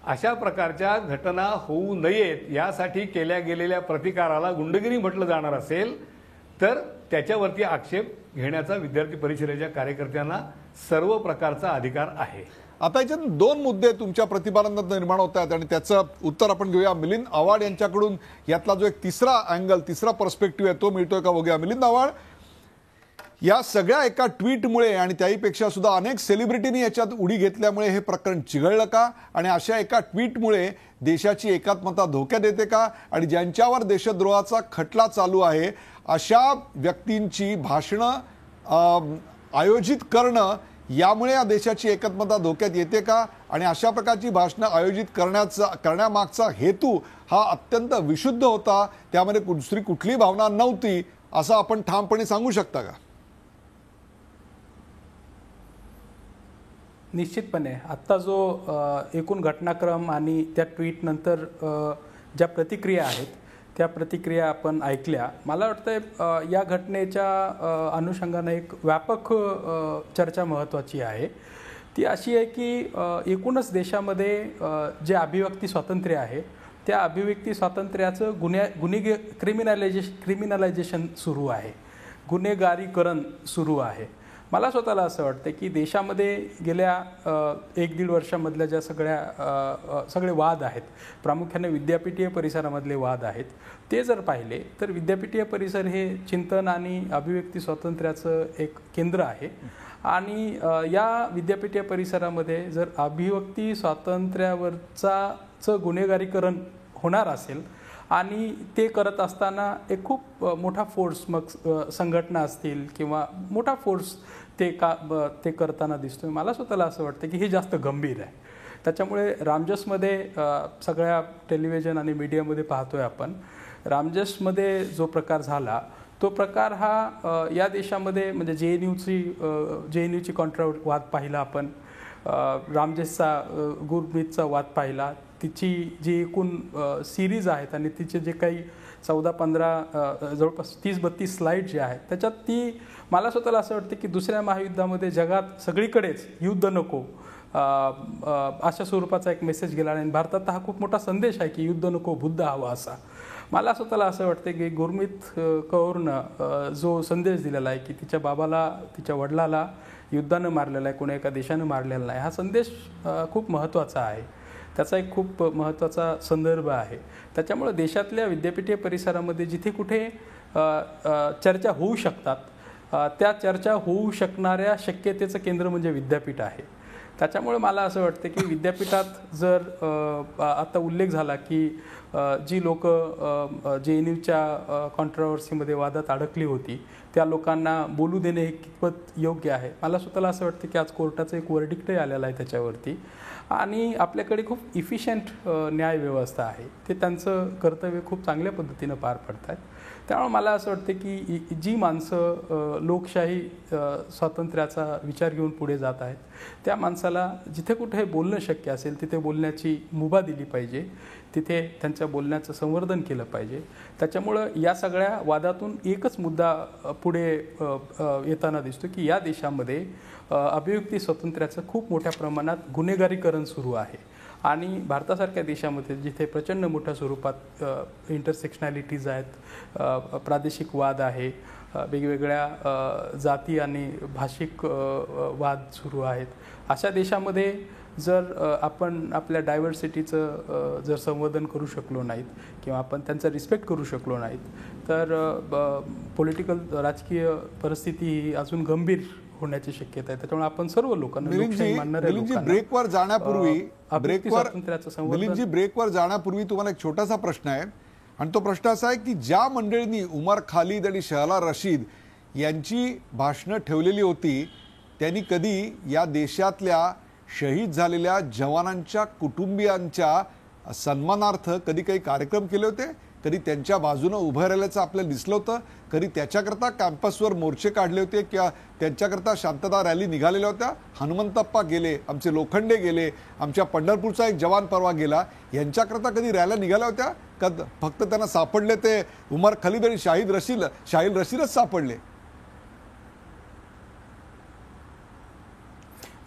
Speaker 11: अशा प्रकारच्या घटना होऊ नयेत यासाठी केल्या गेलेल्या प्रतिकाराला गुंडगिरी म्हटलं जाणार असेल तर त्याच्यावरती आक्षेप घेण्याचा विद्यार्थी परिषदेच्या कार्यकर्त्यांना सर्व प्रकारचा अधिकार आहे.
Speaker 1: आता याच्यात दोन मुद्दे तुमच्या प्रतिपादनात निर्माण होत आहेत आणि त्याचं उत्तर आपण घेऊया. मिलिंद आव्हाड यांच्याकडून यातला जो एक तिसरा अँगल, तिसरा पर्स्पेक्टिव्ह आहे तो मिळतोय का बघूया. मिलिंद आव्हाड, या सगळ्या एका ट्विटमुळे आणि त्याहीपेक्षा सुद्धा अनेक सेलिब्रिटींनी याच्यात उडी घेतल्यामुळे हे प्रकरण चिघळलं का आणि अशा एका ट्विटमुळे देशाची एकात्मता धोक्यात येते का आणि ज्यांच्यावर देशद्रोहाचा खटला चालू आहे अशा व्यक्तींची भाषणं आयोजित करणं यामुळे या देशाची एकात्मता धोक्यात येते का आणि अशा प्रकारची भाषणं आयोजित करण्यामागचा हेतू हा अत्यंत विशुद्ध होता, त्यामध्ये दुसरी कुठली भावना नव्हती असं आपण ठामपणे सांगू शकता का?
Speaker 12: निश्चितपणे आत्ता जो एकूण घटनाक्रम आणि त्या ट्विटनंतर ज्या प्रतिक्रिया आहेत त्या प्रतिक्रिया आपण ऐकल्या. मला वाटतं या घटनेच्या अनुषंगाने एक व्यापक चर्चा महत्त्वाची आहे. ती अशी आहे की एकूणच देशामध्ये जे अभिव्यक्ती स्वातंत्र्य आहे त्या अभिव्यक्ती स्वातंत्र्याचं क्रिमिनलायझेशन सुरू आहे, गुन्हेगारीकरण सुरू आहे. मला स्वतःला असं वाटतं की देशामध्ये गेल्या 1-1.5 वर्षामधल्या ज्या सगळे वाद आहेत, प्रामुख्याने विद्यापीठीय परिसरामधले वाद आहेत, ते जर पाहिले तर विद्यापीठीय परिसर हे चिंतन आणि अभिव्यक्ती स्वातंत्र्याचं एक केंद्र आहे आणि या विद्यापीठीय परिसरामध्ये जर अभिव्यक्ती स्वातंत्र्यावरचं गुन्हेगारीकरण होणार असेल आणि ते करत असताना एक खूप मोठा फोर्स, मग संघटना असतील किंवा मोठा फोर्स ते करताना दिसतोय. मला स्वतःला असं वाटतं की हे जास्त गंभीर आहे. त्याच्यामुळे रामजसमध्ये सगळ्या टेलिव्हिजन आणि मीडियामध्ये पाहतोय आपण, रामजसमध्ये जो प्रकार झाला तो प्रकार हा या देशामध्ये म्हणजे JNUची वाद पाहिला आपण, रामजसचा गुरमीतचा वाद पाहिला, तिची जी एकूण सिरीज आहेत आणि तिचे जे काही 14-15 जवळपास 30-32 स्लाईड जे आहेत त्याच्यात ती मला स्वतःला असं वाटतं की दुसऱ्या महायुद्धामध्ये जगात सगळीकडेच युद्ध नको अशा स्वरूपाचा एक मेसेज गेला आणि भारतात हा खूप मोठा संदेश आहे की युद्ध नको, बुद्ध हवा असा. मला स्वतःला असं वाटतं की गुरमीत कौरनं जो संदेश दिलेला आहे की तिच्या बाबाला, तिच्या वडिलाला युद्धानं मारलेला आहे, कोणी एका देशानं मारलेला नाही, हा संदेश खूप महत्त्वाचा आहे. त्याचा एक खूप महत्त्वाचा संदर्भ आहे. त्याच्यामुळे देशातल्या विद्यापीठीय परिसरामध्ये जिथे कुठे चर्चा होऊ शकतात त्या चर्चा होऊ शकणाऱ्या शक्यतेचं केंद्र म्हणजे विद्यापीठ आहे. त्याच्यामुळे मला असं वाटतं की विद्यापीठात जर आता उल्लेख झाला की जी लोक JNUच्या कॉन्ट्रोवर्सीमध्ये वादात अडकली होती त्या लोकांना बोलू देणे हे कितपत योग्य आहे. मला स्वतःला असं वाटतं की आज कोर्टाचं एक वर्डिक्टही आलेलं आहे त्याच्यावरती आणि आपल्याकडे खूप इफिशियंट न्यायव्यवस्था आहे. ते त्यांचं कर्तव्य खूप चांगल्या पद्धतीनं पार पडत आहेत. त्यामुळे मला असं वाटतं की जी माणसं लोकशाही स्वातंत्र्याचा विचार घेऊन पुढे जात आहेत त्या माणसाला जिथे कुठे बोलणं शक्य असेल तिथे बोलण्याची मुभा दिली पाहिजे, तिथे त्यांच्या बोलण्याचं संवर्धन केलं पाहिजे. त्याच्यामुळं या सगळ्या वादातून एकच मुद्दा पुढे येताना दिसतो की या देशामध्ये अभिव्यक्ती स्वातंत्र्याचं खूप मोठ्या प्रमाणात गुन्हेगारीकरण सुरू आहे आणि भारतासारख्या देशामध्ये जिथे प्रचंड मोठ्या स्वरूपात इंटरसेक्शनॅलिटीज आहेत, प्रादेशिक वाद आहे, वेगवेगळ्या जाती आणि भाषिक वाद सुरू आहेत, अशा देशामध्ये जर आपण आपल्या डायव्हर्सिटीचं जर संवर्धन करू शकलो नाहीत किंवा आपण त्यांचा रिस्पेक्ट करू शकलो नाहीत तर पॉलिटिकल राजकीय परिस्थिती ही अजून गंभीर होण्याची शक्यता आहे. त्याच्यामुळे आपण सर्व लोकांना
Speaker 1: ब्रेकवर जाण्यापूर्वी तुम्हाला एक छोटासा प्रश्न आहे आणि तो प्रश्न असा आहे की ज्या मंडळींनी उमर खालिद आणि शहला रशीद यांची भाषणं ठेवलेली होती त्यांनी कधी या देशातल्या शहीद झालेल्या जवानांच्या कुटुंबियांच्या सन्मानार्थ कधी काही कार्यक्रम केले होते? कधी त्यांच्या बाजूने उभं राहिल्याचं आपल्याला दिसलं होतं? कधी त्याच्याकरता कॅम्पसवर मोर्चे काढले होते किंवा त्यांच्याकरता शांतता रॅली निघालेल्या होत्या? हनुमंतप्पा गेले, आमचे लोखंडे गेले, आमच्या पंढरपूरचा एक जवान परवा गेला, यांच्याकरता कधी रॅल्या निघाल्या होत्या का? फक्त त्यांना सापडले ते उमर खालिद आणि शाहिल रशीदच सापडले?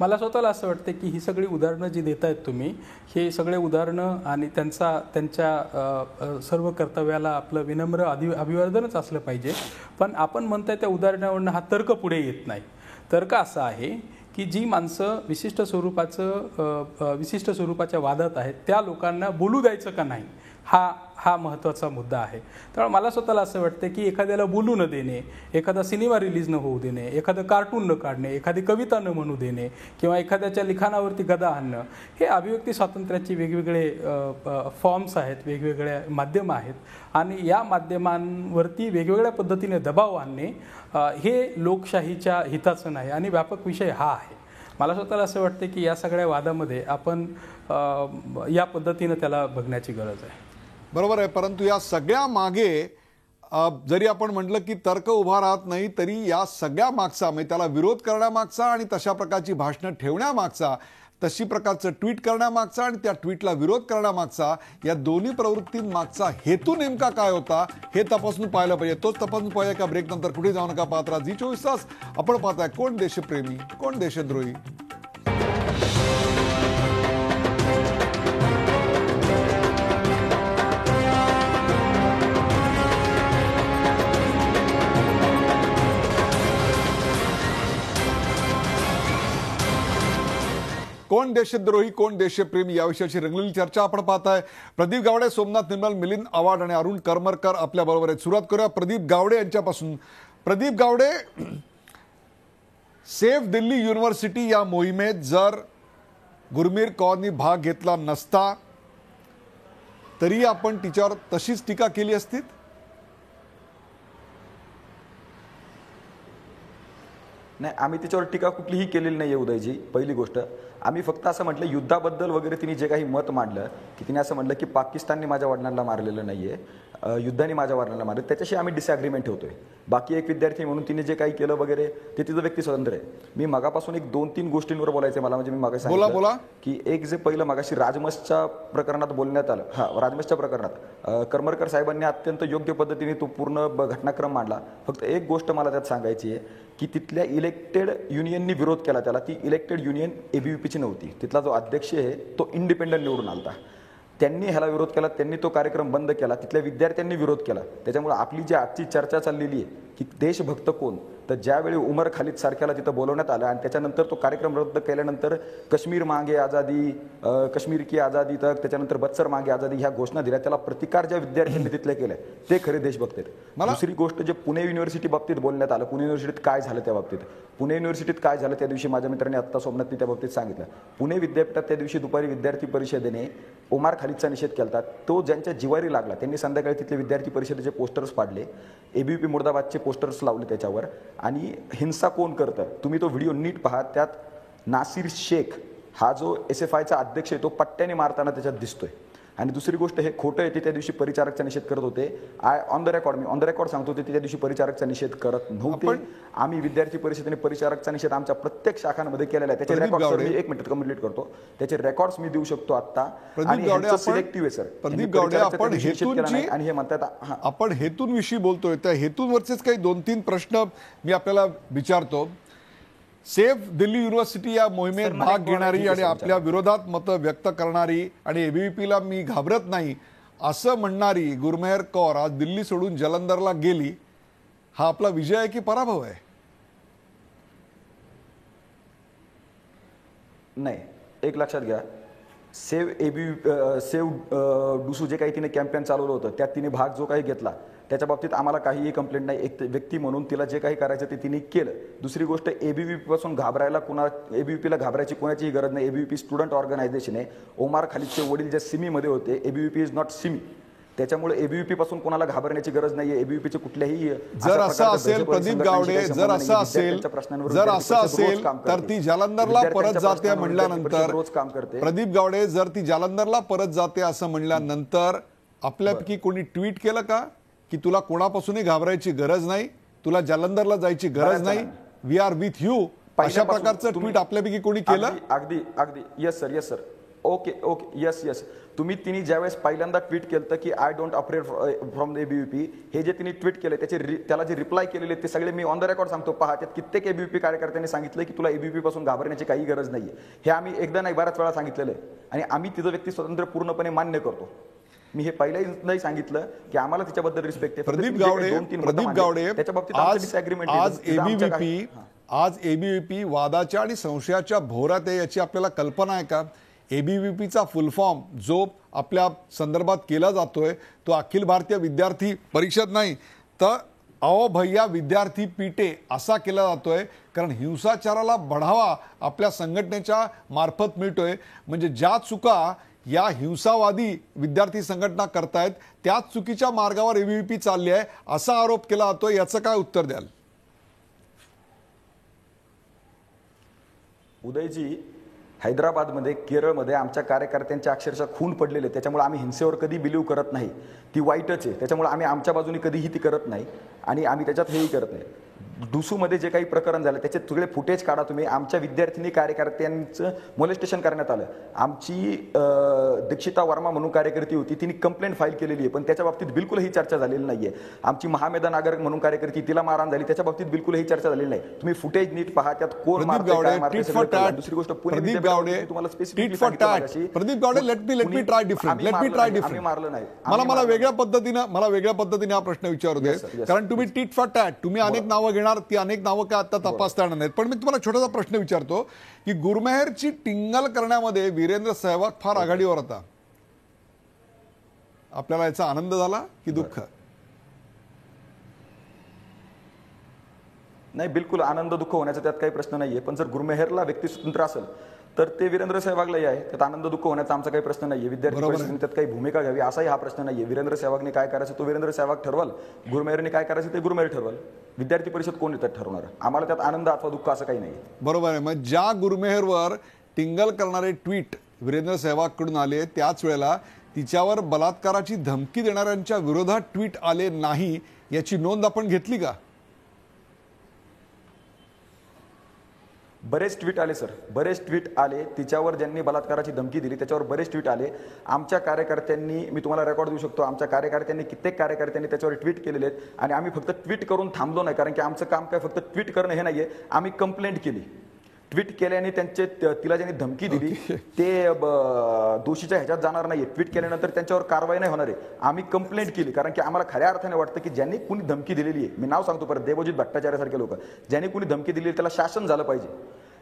Speaker 12: मला स्वतःला असं वाटतं की ही सगळी उदाहरणं जी देत आहेत तुम्ही, हे सगळे उदाहरणं आणि त्यांच्या सर्व कर्तव्याला आपलं विनम्र अभिवादनच असलं पाहिजे. पण आपण म्हणताय त्या उदाहरणावरून हा तर्क पुढे येत नाही. तर्क असा आहे की जी माणसं विशिष्ट स्वरूपाच्या वादात आहेत त्या लोकांना बोलू द्यायचं का नाही, हा महत्त्वाचा मुद्दा आहे. त्यामुळे मला स्वतःला असं वाटतं की एखाद्याला बोलू न देणे, एखादा सिनेमा रिलीज न होऊ देणे, एखादं कार्टून न काढणे, एखादी कविता न म्हणू देणे किंवा एखाद्याच्या लिखाणावरती गदा आणणं, हे अभिव्यक्ती स्वातंत्र्याचे वेगवेगळे फॉर्म्स आहेत, वेगवेगळे माध्यम आहेत आणि या माध्यमांवरती वेगवेगळ्या पद्धतीने दबाव आणणे हे लोकशाहीच्या हिताचं नाही आणि व्यापक विषय हा आहे. मला स्वतःला असं वाटतं की या सगळ्या वादामध्ये आपण या पद्धतीनं त्याला बघण्याची गरज आहे.
Speaker 1: बरोबर आहे, परंतु या सगळ्या मागे जरी आपण म्हटलं की तर्क उभा राहत नाही तरी या सगळ्या मागचा म्हणजे त्याला विरोध करण्यामागचा आणि तशा प्रकारची भाषणं ठेवण्यामागचा, तशी प्रकारचं ट्विट करण्यामागचा आणि त्या ट्विटला विरोध करण्यामागचा, या दोन्ही प्रवृत्तींमागचा हेतू नेमका काय होता हे तपासून पाहिलं पाहिजे. तोच तपासून पाहिजे का ब्रेकनंतर कुठे जाऊ नका पाहत राहा. झी24 तास आपण पाहताय कोण देशप्रेमी कोण देशद्रोही. कोण देशद्रोही कोण देशप्रेमी या विषयाची रंगलेली चर्चा आपण पाहताय. प्रदीप गावडे, सोमनाथ निर्मल, मिलिंद आव्हाड आणि अरुण करमरकर आपल्या बरोबर आहेत. सुरुवात करूया प्रदीप गावडे यांच्यापासून. प्रदीप गावडे, सेफ दिल्ली युनिव्हर्सिटी या मोहिमेत जर गुरमीत कौरनी भाग घेतला नसता तरी आपण तिच्यावर तशीच टीका केली असती?
Speaker 9: नाही, आम्ही तिच्यावर टीका कुठलीही केलेली नाही आहे उदयजी. पहिली गोष्ट, आम्ही फक्त असं म्हटलं युद्धाबद्दल वगैरे तिने जे काही मत मांडलं की तिने असं म्हटलं की पाकिस्तानने माझ्या वडिलांना मारलेलं नाही आहे, युद्धाने माझ्या वडिलांना मारलं, त्याच्याशी आम्ही डिसॲग्रीमेंट ठेवतोय. बाकी एक विद्यार्थी म्हणून तिने जे काही केलं वगैरे ते तिचं व्यक्ती स्वातंत्र्य आहे. मी मगापासून एक 2-3 गोष्टींवर बोलायचं मला, म्हणजे मी मागाशी सांगितलं की एक जे पहिलं मगाशी राजमसच्या प्रकरणात बोलण्यात आलं, राजमसच्या प्रकरणात करमरकर साहेबांनी अत्यंत योग्य पद्धतीने तो पूर्ण घटनाक्रम मांडला. फक्त एक गोष्ट मला त्यात सांगायची आहे की तिथल्या इलेक्टेड युनियननी विरोध केला त्याला. ती इलेक्टेड युनियन एबीव्हीपीची नव्हती. तिथला जो अध्यक्ष आहे तो इंडिपेंडंट निवडून आलता. त्यांनी ह्याला विरोध केला, त्यांनी तो कार्यक्रम बंद केला, तिथल्या विद्यार्थ्यांनी विरोध केला. त्याच्यामुळे आपली जी आजची चर्चा चाललेली आहे की देशभक्त कोण, तर ज्यावेळी उमर खालिद सारख्याला तिथं बोलवण्यात आलं आणि त्याच्यानंतर तो कार्यक्रम रद्द केल्यानंतर कश्मीर मागे आझादी, कश्मीर की आझादी तक, त्याच्यानंतर बत्सर मागे आझादी ह्या घोषणा दिल्या, त्याला प्रतिकार ज्या विद्यार्थ्यांनी तिथले केले ते खरे देशभक्त आहेत. दुसरी गोष्ट, जे पुणे युनिव्हर्सिटी बाबतीत बोलण्यात आलं, पुणे युनिव्हर्सिटीत काय झालं त्या बाबतीत, पुणे युनिव्हर्सिटीत काय झालं त्या दिवशी माझ्या मित्रांनी आत्ता सोमनाथनी त्या बाबतीत सांगितलं. पुणे विद्यापीठात त्या दिवशी दुपारी विद्यार्थी परिषदेने उमर खालिदचा निषेध केला. तो ज्यांच्या जिवारी लागला त्यांनी संध्याकाळी तिथले विद्यार्थी परिषदेचे पोस्टर्स पाडले, एबीव्हीपी मुर्दाबादचे पोस्टर्स लावले त्याच्यावर. आणि हिंसा कोण करतं तुम्ही तो व्हिडिओ नीट पहा. त्यात नासिर शेख हा जो SFIचा अध्यक्ष आहे तो पट्ट्याने मारताना त्याच्यात दिसतोय. आणि दुसरी गोष्ट हे खोटं आहे, ते त्या दिवशी परिचारकचा निषेध करत होते. मी ऑन द रेकॉर्ड सांगतो ते त्या दिवशी परिचारकचा निषेध करत नव्हते. आम्ही विद्यार्थी परिषदेने परिचारकचा निषेध आमच्या प्रत्येक शाखांमध्ये केलेला आहे. त्याचे रेकॉर्ड मी 1 मिनिट कंप्लीट करतो. त्याचे रेकॉर्ड्स मी देऊ शकतो आता. सिलेक्टिव्ह आहे सर.
Speaker 1: प्रदीप गावडे, आपण
Speaker 9: आणि हे म्हणतात
Speaker 1: आपण हेतूंविषयी बोलतोय, त्या हेतूंवरचेच काही 2-3 प्रश्न मी आपल्याला विचारतो. सेफ दिल्ली युनिव्हर्सिटी या मोहिमेत भाग घेणारी आणि आपल्या विरोधात मतं व्यक्त करणारी आणि ABVPला मी घाबरत नाही असं म्हणणारी गुरमेहर कौर आज दिल्ली सोडून जलंधरला गेली. हा आपला विजय आहे की पराभव आहे?
Speaker 9: नाही, एक लक्षात घ्या, सेव्ह डुसू जे काही तिने कॅम्पेन चालवलं होतं त्यात तिने भाग जो काही घेतला त्याच्या बाबतीत आम्हाला काहीही कंप्लेंट नाही. एक व्यक्ती म्हणून तिला जे काही करायचं ते तिने केलं. दुसरी गोष्ट, ABVP पासून घाबरायला ABVPला घाबरायची कोणाचीही गरज नाही. ABVP स्टुडंट ऑर्गनायझेशन आहे. ओमार खालिदचे वडील जे सिमीमध्ये होते, ABVP इज नॉट सिमी. त्याच्यामुळे ABVP पासून कोणाला घाबरण्याची गरज नाहीये. ABVPचे कुठल्याही
Speaker 1: जर असं असेल प्रदीप गावडे, जर असं असेल तर ती जालंधरला परत जाते म्हणल्यानंतर
Speaker 9: रोज काम करते.
Speaker 1: प्रदीप गावडे, जर ती जालंधरला परत जाते असं म्हणल्यानंतर आपल्यापैकी कोणी ट्विट केलं का की तुला कोणापासूनही घाबरायची गरज नाही, तुला जालंधरला जायची गरज नाही, वी आर विथ यू, अशा प्रकारचं ट्विट आपल्यापैकी कोणी केलं?
Speaker 9: अगदी येस सर. Okay yes. तिने ज्यावेळेस पहिल्यांदा ट्विट केलं की I don't afraid from the ABVP, हे जे तिने ट्विट केलं त्याला जे रिप्लाय केलेले ते सगळे मी ऑन द रेकॉर्ड सांगतो. पहा, त्यात कित्येक ABVP कार्यकर्त्यांनी सांगितलं की तुला ABVP पासून घाबरण्याची काही गरज नाहीये. हे आम्ही एकदा नाही बऱ्याच वेळा सांगितलेलं आहे आणि आम्ही तिचं व्यक्ती स्वातंत्र्य पूर्णपणे मान्य करतो. मी हे पहिल्यांदा नाही सांगितलं की आम्हाला तिच्याबद्दल रिस्पेक्ट आहे.
Speaker 1: प्रदीप गावडे, आज ABVP वादाच्या आणि संशयाच्या भोवऱ्यात आहे याची आपल्याला कल्पना आहे का? ABVPचा फुल फॉर्म जो आपल्या संदर्भात केला जातोय तो अखिल भारतीय विद्यार्थी परिषद नाही तर आओ भैया विद्यार्थी पीटे असा केला जातोय. कारण हिंसाचाराला बढावा आपल्या संघटनेच्या मार्फत मिळतोय. म्हणजे ज्या चुका या हिंसावादी विद्यार्थी संघटना करतायत त्याच चुकीच्या मार्गावर ABVP चालली आहे असा आरोप केला जातोय. याचं काय उत्तर द्याल?
Speaker 9: उदयजी, हैदराबादमध्ये, केरळमध्ये आमच्या कार्यकर्त्यांच्या अक्षरशः खून पडलेले, त्याच्यामुळे आम्ही हिंसेवर कधी बिलीव्ह करत नाही. ती वाईटच आहे, त्याच्यामुळे आम्ही आमच्या बाजूने कधीही ती करत नाही आणि आम्ही त्याच्यात हेही करत नाही. डुसूमध्ये जे काही प्रकरण झालं त्याचे सगळे फुटेज काढा तुम्ही. आमच्या विद्यार्थिनी कार्यकर्त्यांचं मोलेस्टेशन करण्यात आलं. आमची दीक्षिता वर्मा म्हणून कार्यकर्ती होती, तिने कंप्लेंट फाईल केलेली आहे पण त्याच्या बाबतीत बिलकुलही चर्चा झालेली नाहीये. आमची महामेधा नागर म्हणून कार्यकर्ती, तिला मारहाण झाली, त्याच्या बाबतीत बिलकुलही चर्चा झालेली नाही. तुम्ही फुटेज नीट पहा, त्यात कोण मारते. दुसरी गोष्ट,
Speaker 1: Pradeep Gawade, let me try different.
Speaker 9: मारलं नाही.
Speaker 1: मला वेगळ्या पद्धतीने हा प्रश्न विचारू दे. कारण तुम्ही टीट फॉर टॅट, तुम्ही अनेक नावं घेणार, ती अनेक नावं काय आता तपासता येणार नाहीत. पण मी तुम्हाला छोटासा प्रश्न विचारतो की गुरमेहरची टिंगल करण्यामध्ये वीरेंद्र सहवाग फार आघाडीवर होता. आपल्याला याचा आनंद झाला की दुःख?
Speaker 9: नाही, बिलकुल आनंद दुःख होण्याचा त्यात काही प्रश्न नाहीये. पण जर गुरमेहरला व्यक्ती स्वतंत्र असेल तर ते वीरेंद्र सहवागलाही आहे. त्यात आनंद दुःख होण्याचा आमचा काही प्रश्न नाहीये. विद्यार्थी परिषदेने त्यात काही भूमिका घ्यावी असाही हा प्रश्न नाहीये. वीरेंद्र सहवागने काय करायचं तो वीरेंद्र सहवाग ठरवल, गुरमेहरने काय करायचं ते गुरमेहर ठरवल. विद्यार्थी परिषद कोण येतात ठरवणार. आम्हाला त्यात आनंद अथवा दुःख असं काही नाही.
Speaker 1: बरोबर आहे. मग ज्या गुरमेहरवर टिंगल करणारे ट्विट वीरेंद्र सहवागकडून आले त्याच वेळेला तिच्यावर बलात्काराची धमकी देणाऱ्यांच्या विरोधात ट्विट आले नाही याची नोंद आपण घेतली का?
Speaker 9: बरेच ट्विट आले सर, बरेच ट्विट आले. तिच्यावर ज्यांनी बलात्काराची धमकी दिली त्याच्यावर बरेच ट्विट आले. आमच्या कार्यकर्त्यांनी, मी तुम्हाला रेकॉर्ड देऊ शकतो, आमच्या कार्यकर्त्यांनी, कित्येक कार्यकर्त्यांनी त्याच्यावर ट्विट केलेले आहेत. आणि आम्ही फक्त ट्विट करून थांबलो नाही, कारण की आमचं काम काय फक्त ट्विट करणं हे नाहीये. आम्ही कंप्लेंट केली. ट्विट केल्याने तिला ज्यांनी धमकी दिली ते दोषीच्या ह्याच्यात जाणार नाहीये. ट्विट केल्यानंतर त्यांच्यावर कारवाई नाही होणार आहे. आम्ही कंप्लेंट केली, कारण की आम्हाला खऱ्या अर्थाने वाटतं की ज्यांनी कुणी धमकी दिलेली आहे, मी नाव सांगतो परत, देवजित भट्टाचार्य लोक, ज्यांनी कुणी धमकी दिली त्याला शासन झालं पाहिजे.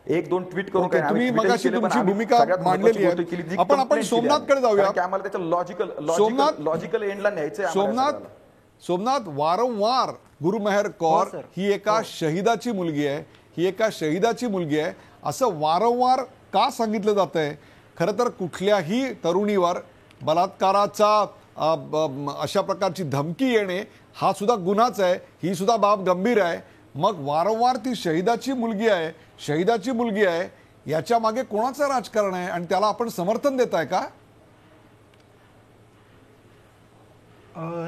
Speaker 9: 1-2 ट्विट करून
Speaker 1: तुम्ही मगाशी तुमची भूमिका मांडलेली आहे. आपण सोमनाथकडे जाऊया.
Speaker 9: आम्हाला त्याच्या लॉजिकल एंडला न्यायचंय.
Speaker 1: सोमनाथ, वारंवार गुरमेहर कौर ही एका शहीदाची मुलगी आहे, ही एका शहीदाची मुलगी आहे असं वारंवार का सांगितलं जात आहे? खरं तर कुठल्याही तरुणीवर बलात्काराचा अशा प्रकारची धमकी येणे हा सुद्धा गुन्हाच आहे, ही सुद्धा बाब गंभीर आहे. मग वारंवार ती शहीदाची मुलगी आहे याच्या मागे कोणाचं राजकारण आहे आणि त्याला आपण समर्थन देत आहे का?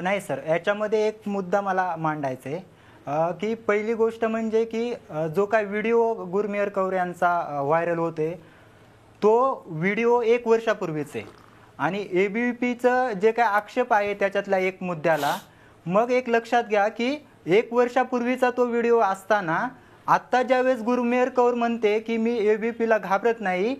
Speaker 10: नाही सर, याच्यामध्ये एक मुद्दा मला मांडायचा आहे की पहिली गोष्ट म्हणजे की जो काय व्हिडिओ गुरमेहर कौर यांचा व्हायरल होते तो व्हिडिओ 1 वर्षापूर्वीच आहे आणि ABVPचं जे काय आक्षेप आहे त्याच्यातल्या एक मुद्द्याला मग एक लक्षात घ्या की 1 वर्षापूर्वीचा तो व्हिडिओ असताना आत्ता ज्यावेळेस गुरमेहर कौर म्हणते की मी ABVPला घाबरत नाही,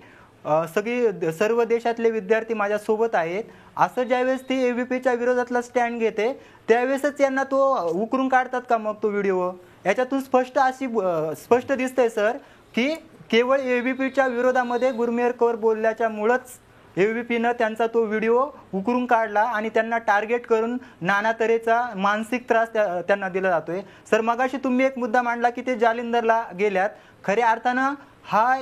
Speaker 10: सर्व देशातले विद्यार्थी माझ्या सोबत आहेत, असं ज्यावेळेस ती ABVPच्या विरोधातला स्टँड घेते त्यावेळेसच यांना तो उकरून काढतात का मग तो व्हिडिओ? याच्यातून स्पष्ट दिसतंय सर की केवळ ABVPच्या विरोधामध्ये गुरमेहर कौर बोलल्याच्या मुळेच ABVPनं त्यांचा तो व्हिडिओ उकरून काढला आणि त्यांना टार्गेट करून नाना तऱ्हेचा मानसिक त्रास त्यांना दिला जातोय. सर मगाशी तुम्ही एक मुद्दा मांडला की ते जालिंदरला गेल्यात. खऱ्या अर्थानं हा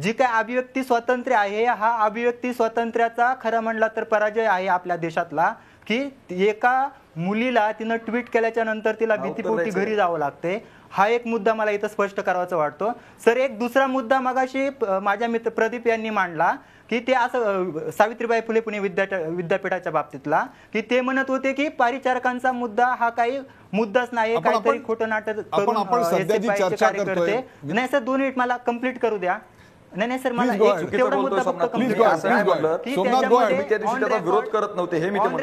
Speaker 10: जी काय अभिव्यक्ती स्वातंत्र्य आहे हा अभिव्यक्ती स्वातंत्र्याचा खरं म्हणला तर पराजय आहे आपल्या देशातला की एका मुलीला तिनं ट्विट केल्याच्या नंतर तिला भीतीपोटी घरी जावं लागते. हा एक मुद्दा मला इथं स्पष्ट करावाचा वाटतो. सर एक दुसरा मुद्दा मगाशी माझ्या मित्र प्रदीप यांनी मांडला की ते असं सावित्रीबाई फुले पुणे विद्यापीठाच्या बाबतीतला की ते म्हणत होते की परिचारकांचा मुद्दा हा काही मुद्दाच नाही, काहीतरी खोटं नाटक करून कार्यकर्ते. नाही सर 2 मिनिट मला कंप्लीट करू द्या. नाही सर मला एक तेवढा मुद्दा फक्त कंप्लीट
Speaker 9: विरोध करत नव्हते हे मी
Speaker 10: ऑन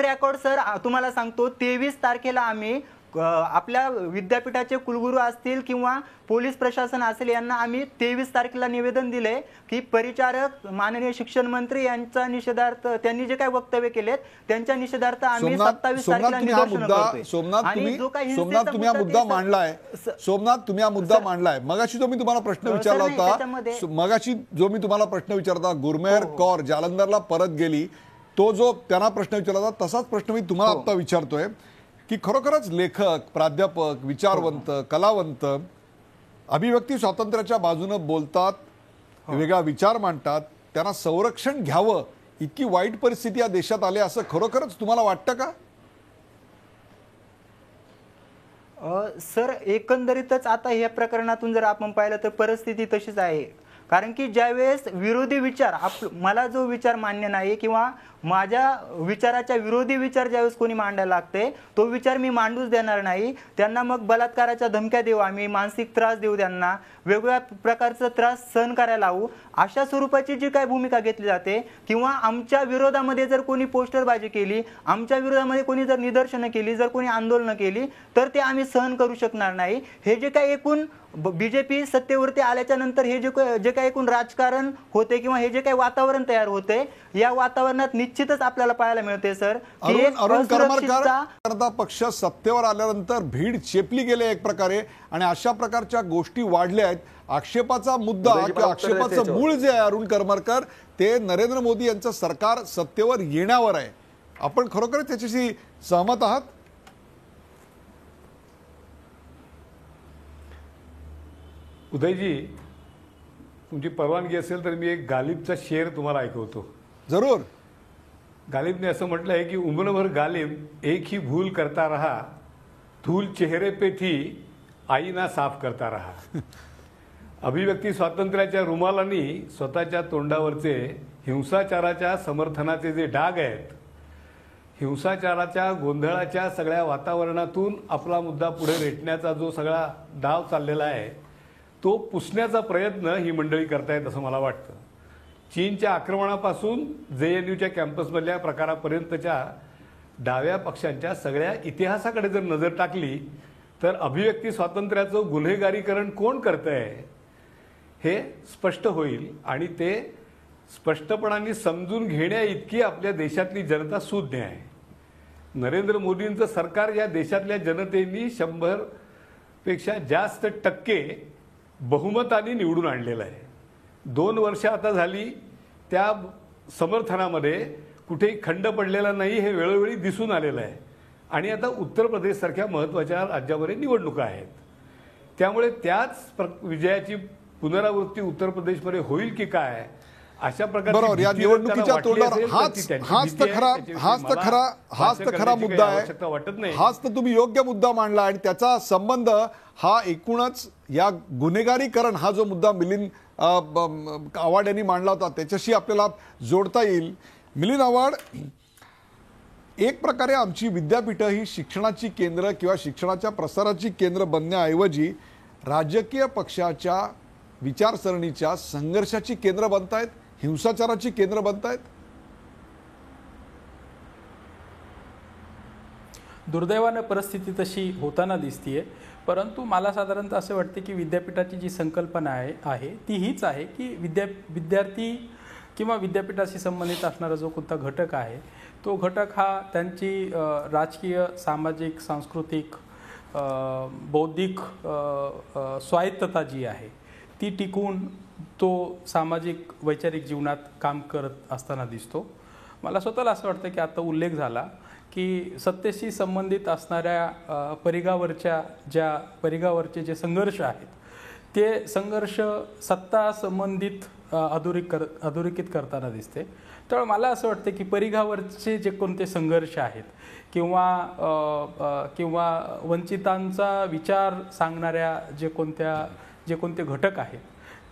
Speaker 10: रेकॉर्ड सर तुम्हाला सांगतो 23 तारखेला आम्ही आपल्या विद्यापीठाचे कुलगुरू असतील किंवा पोलीस प्रशासन असेल यांना आम्ही 23 तारखेला निवेदन दिले की परिचारक माननीय शिक्षण मंत्री यांच्या निषेधार्थ त्यांनी जे काही वक्तव्य केलेत त्यांच्या निषेधार्थ आम्ही 27 तारखेला निदर्शन करतोय.
Speaker 1: सोमनाथ तुम्ही हा मुद्दा मांडलाय. सोमनाथ तुम्ही हा मुद्दा मांडलाय. मगाशी जो मी तुम्हाला प्रश्न विचारला होता गुरमेहर कौर जालंधरला परत गेली, तो जो त्यांना प्रश्न विचारला होता तसाच प्रश्न मी तुम्हाला आता विचारतोय की खरोखरच लेखक, प्राध्यापक, विचारवंत, कलावंत अभिव्यक्ती स्वातंत्र्याच्या बाजूने बोलतात, वेगळा विचार मांडतात, त्यांना संरक्षण घ्यावं इतकी वाईट परिस्थिती या देशात आली असं खरोखरच तुम्हाला वाटतं का?
Speaker 10: सर एकंदरीतच आता या प्रकरणातून जर आपण पाहिलं तर परिस्थिती तशीच आहे. कारण की ज्यावेळेस विरोधी विचार मला जो विचार मान्य नाही किंवा माझ्या विचाराच्या विरोधी विचार ज्यावेळेस कोणी मांडायला लागते तो विचार मी मांडूच देणार नाही. त्यांना मग बलात्काराच्या धमक्या देऊ, आम्ही मानसिक त्रास देऊ, त्यांना वेगवेगळ्या प्रकारचा त्रास सहन करायला लावू, अशा स्वरूपाची जी काही भूमिका घेतली जाते किंवा आमच्या विरोधामध्ये जर कोणी पोस्टरबाजी केली, आमच्या विरोधामध्ये कोणी जर निदर्शनं केली, जर कोणी आंदोलनं केली तर ते आम्ही सहन करू शकणार नाही. हे जे काही एकूण BJP सत्तेवरती आल्याच्या नंतर हे जे काही एकूण राजकारण होते किंवा हे जे काही वातावरण तयार होते या वातावरणात निश्चितच आपल्याला पाहायला मिळते सर की
Speaker 1: अरुण करमरकर पक्ष सत्तेवर आल्यानंतर भीड चेपली गेले एक प्रकारे आणि अशा प्रकारच्या गोष्टी वाढल्या आहेत. आक्षेपाचा मुद्दा किंवा आक्षेपाचं मूळ जे आहे अरुण करमरकर ते नरेंद्र मोदी यांचं सरकार सत्तेवर येण्यावर आहे. आपण खरोखर त्याच्याशी सहमत आहात?
Speaker 11: उदयजी तुमची परवानगी असेल तर मी एक गालिबचा शेर तुम्हाला ऐकवतो.
Speaker 1: जरूर.
Speaker 11: गालिब ने ऐसा म्हटलं है कि उम्र भर गालिब एक ही भूल करता रहा, धूल चेहरे पे थी आईना साफ करता रहा. अभिव्यक्ती स्वातंत्र्याच्या रुमालांनी स्वतःच्या तोंडावरचे हिंसाचाराच्या समर्थनाचे जे डाग आहेत, हिंसाचाराच्या गोंधळाच्या सगळ्या वातावरणातून आपला मुद्दा पुढे रेटण्याचा जो सगळा डाव चाललेला आहे तो पुसण्याचा प्रयत्न ही मंडळी करतायत असं मला वाटतं. चीनच्या आक्रमणापासून JNUच्या कॅम्पसमधल्या प्रकारापर्यंतच्या डाव्या पक्षांच्या सगळ्या इतिहासाकडे जर नजर टाकली तर अभिव्यक्ती स्वातंत्र्याचं गुन्हेगारीकरण कोण करतंय हे स्पष्ट होईल आणि ते स्पष्टपणाने समजून घेण्या इतकी आपल्या देशातली जनता सुज्ञ आहे. नरेंद्र मोदींचं सरकार या देशातल्या जनतेनी 100 पेक्षा जास्त टक्के बहुमताने निवडून आणलेलं आहे. 2 वर्ष आता झाली त्या समर्थनामध्ये कुठेही खंड पडलेला नाही हे वेळोवेळी दिसून आलेलं आहे. आणि आता उत्तर प्रदेशसारख्या महत्त्वाच्या राज्यामध्ये निवडणुका आहेत. त्यामुळे त्याच विजयाची पुनरावृत्ती उत्तर प्रदेशमध्ये होईल की काय अशा प्रकारची
Speaker 1: बरोबर, या
Speaker 11: भीती जर
Speaker 1: निवडणुकीच्या
Speaker 11: त्याला वाटली
Speaker 1: तोंडावर
Speaker 11: असेल, तर ती
Speaker 1: हाच
Speaker 11: त्यांची
Speaker 1: हाच
Speaker 11: भीती
Speaker 1: तर
Speaker 11: आहे.
Speaker 1: खरा
Speaker 11: त्याच्याविषयी
Speaker 1: हाच तर
Speaker 11: मला
Speaker 1: खरा हाच
Speaker 11: भाष्य
Speaker 1: तर खरा
Speaker 11: करण्याची
Speaker 1: मुद्दा
Speaker 11: काही
Speaker 1: आहे.
Speaker 11: आवश्यकता वाटत नाही.
Speaker 1: हाच तर तुम्ही योग्य मुद्दा मांडला आणि त्याचा संबंध हा एकूणच या गुन्हेगारीकरण हा जो मुद्दा मिलिंद आव्हाड यांनी मांडला होता त्याच्याशी आपल्याला जोडता येईल. मिलिंद आव्हाड, एक प्रकारे आमची विद्यापीठं ही शिक्षणाची केंद्र किंवा शिक्षणाच्या प्रसाराची केंद्र बनण्याऐवजी राजकीय पक्षाच्या विचारसरणीच्या संघर्षाची केंद्र बनतायत, हिंसाचाराची केंद्र बनतायत.
Speaker 12: दुर्दैवानं परिस्थिती तशी होताना दिसतीये. परंतु मला साधारणतः असं वाटते की विद्यापीठाची जी संकल्पना आहे ती हीच आहे की विद्यार्थी किंवा विद्यापीठाशी संबंधित असणारा जो कोणता घटक आहे तो घटक हा त्यांची राजकीय, सामाजिक, सांस्कृतिक, बौद्धिक स्वायत्तता जी आहे ती टिकून तो सामाजिक वैचारिक जीवनात काम करत असताना दिसतो. मला स्वतःला असं वाटतं की आता उल्लेख झाला की सत्तेशी संबंधित असणाऱ्या परिघावरचे जे संघर्ष आहेत ते संघर्ष सत्ता संबंधित अधोरेखित करताना दिसते. त्यामुळे मला असं वाटतं की परिघावरचे जे कोणते संघर्ष आहेत किंवा वंचितांचा विचार सांगणाऱ्या जे कोणते घटक आहेत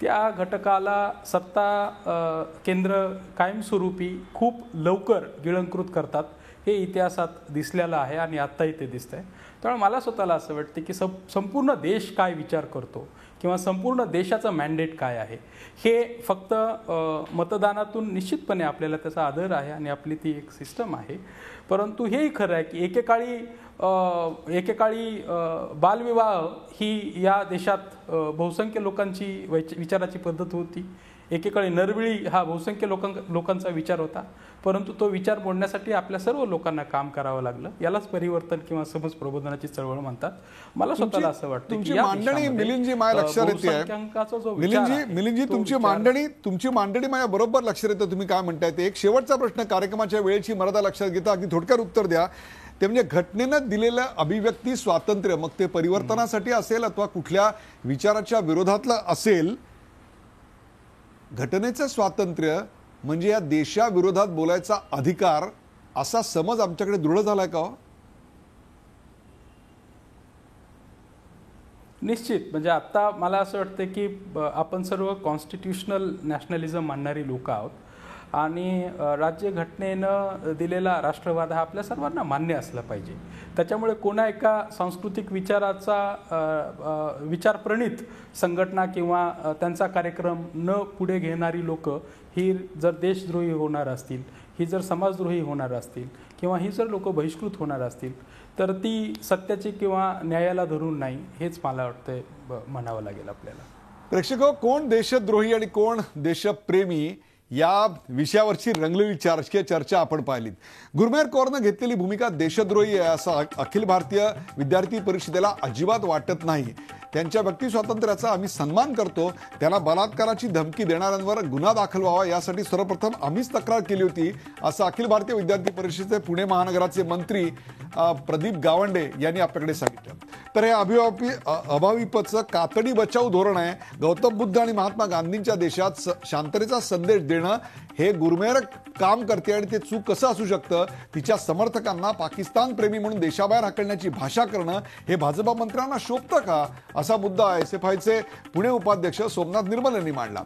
Speaker 12: त्या घटकाला सत्ता केंद्र कायमस्वरूपी खूप लवकर गिळंकृत करतात हे इतिहासात दिसलेलं आहे आणि आत्ताही ते दिसतंय. त्यामुळे मला स्वतःला असं वाटतं की संपूर्ण देश काय विचार करतो किंवा संपूर्ण देशाचं मॅन्डेट काय आहे हे फक्त मतदानातून निश्चितपणे आपल्याला त्याचा आदर आहे आणि आपली ती एक सिस्टम आहे. परंतु हेही खरं आहे की एकेकाळी बालविवाह ही या देशात बहुसंख्य लोकांची विचाराची पद्धत होती. एकेकाळी नरबळी हा बहुसंख्य लोकांचा विचार होता. परंतु तो विचार मोडण्यासाठी आपल्या सर्व लोकांना काम करावं लागलं. यालाच परिवर्तन किंवा समज प्रबोधनाची चळवळ म्हणतात. मला स्वतःला असं वाटतं
Speaker 1: तुमची मांडणी मिलिंदजी माझ्या लक्षात येते. मिलिंदजी तुमची मांडणी माझ्या बरोबर लक्षात येतं तुम्ही काय म्हणताय ते. एक शेवटचा प्रश्न, कार्यक्रमाच्या वेळेची मर्यादा लक्षात घेता अगदी थोडक्यात उत्तर द्या. ते म्हणजे घटनेनं दिलेलं अभिव्यक्ती स्वातंत्र्य, मग ते परिवर्तनासाठी असेल अथवा कुठल्या विचाराच्या विरोधातलं असेल, घटनेचं स्वातंत्र्य म्हणजे या देशाविरोधात बोलायचा अधिकार असा समज आमच्याकडे दृढ झालाय का?
Speaker 12: निश्चित. म्हणजे आता मला असं वाटतं की आपण सर्व कॉन्स्टिट्युशनल नॅशनलिझम मानणारी लोक आहोत आणि राज्यघटनेनं दिलेला राष्ट्रवाद हा आपल्या सर्वांना मान्य असला पाहिजे. त्याच्यामुळे कोणा एका सांस्कृतिक विचाराचा विचारप्रणीत संघटना किंवा त्यांचा कार्यक्रम न पुढे घेणारी लोक ही जर देशद्रोही होणार असतील, ही जर समाजद्रोही होणार असतील किंवा ही जर लोक बहिष्कृत होणार असतील तर ती सत्याची किंवा न्यायाला धरून नाही हेच मला वाटतंय म्हणावं लागेल आपल्याला.
Speaker 1: प्रेक्षक, कोण देशद्रोही आणि कोण देशप्रेमी या विषयावरची रंगलेली राजकीय चर्चा आपण पाहिलीत. गुरमेहर कौरनं घेतलेली भूमिका देशद्रोही आहे असं अखिल भारतीय विद्यार्थी परिषदेला अजिबात वाटत नाही. त्यांच्या व्यक्ती स्वातंत्र्याचा आम्ही सन्मान करतो. त्यांना बलात्काराची धमकी देणाऱ्यांवर गुन्हा दाखल व्हावा यासाठी सर्वप्रथम आम्हीच तक्रार केली होती असं अखिल भारतीय विद्यार्थी परिषदेचे पुणे महानगराचे मंत्री प्रदीप गावंडे यांनी आपल्याकडे सांगितलं. तर हे अभाविपचं कातडी बचाव धोरण आहे. गौतम बुद्ध आणि महात्मा गांधींच्या देशात शांततेचा संदेश देणं हे गुरमेहर काम करते आणि ते चूक कसं असू शकतं. तिच्या समर्थकांना पाकिस्तान प्रेमी म्हणून देशाबाहेर हाकलण्याची भाषा करणं हे भाजपा मंत्र्यांना शोभतं का असा मुद्दा एसएफआयचे पुणे उपाध्यक्ष सोमनाथ निर्मल यांनी मांडला.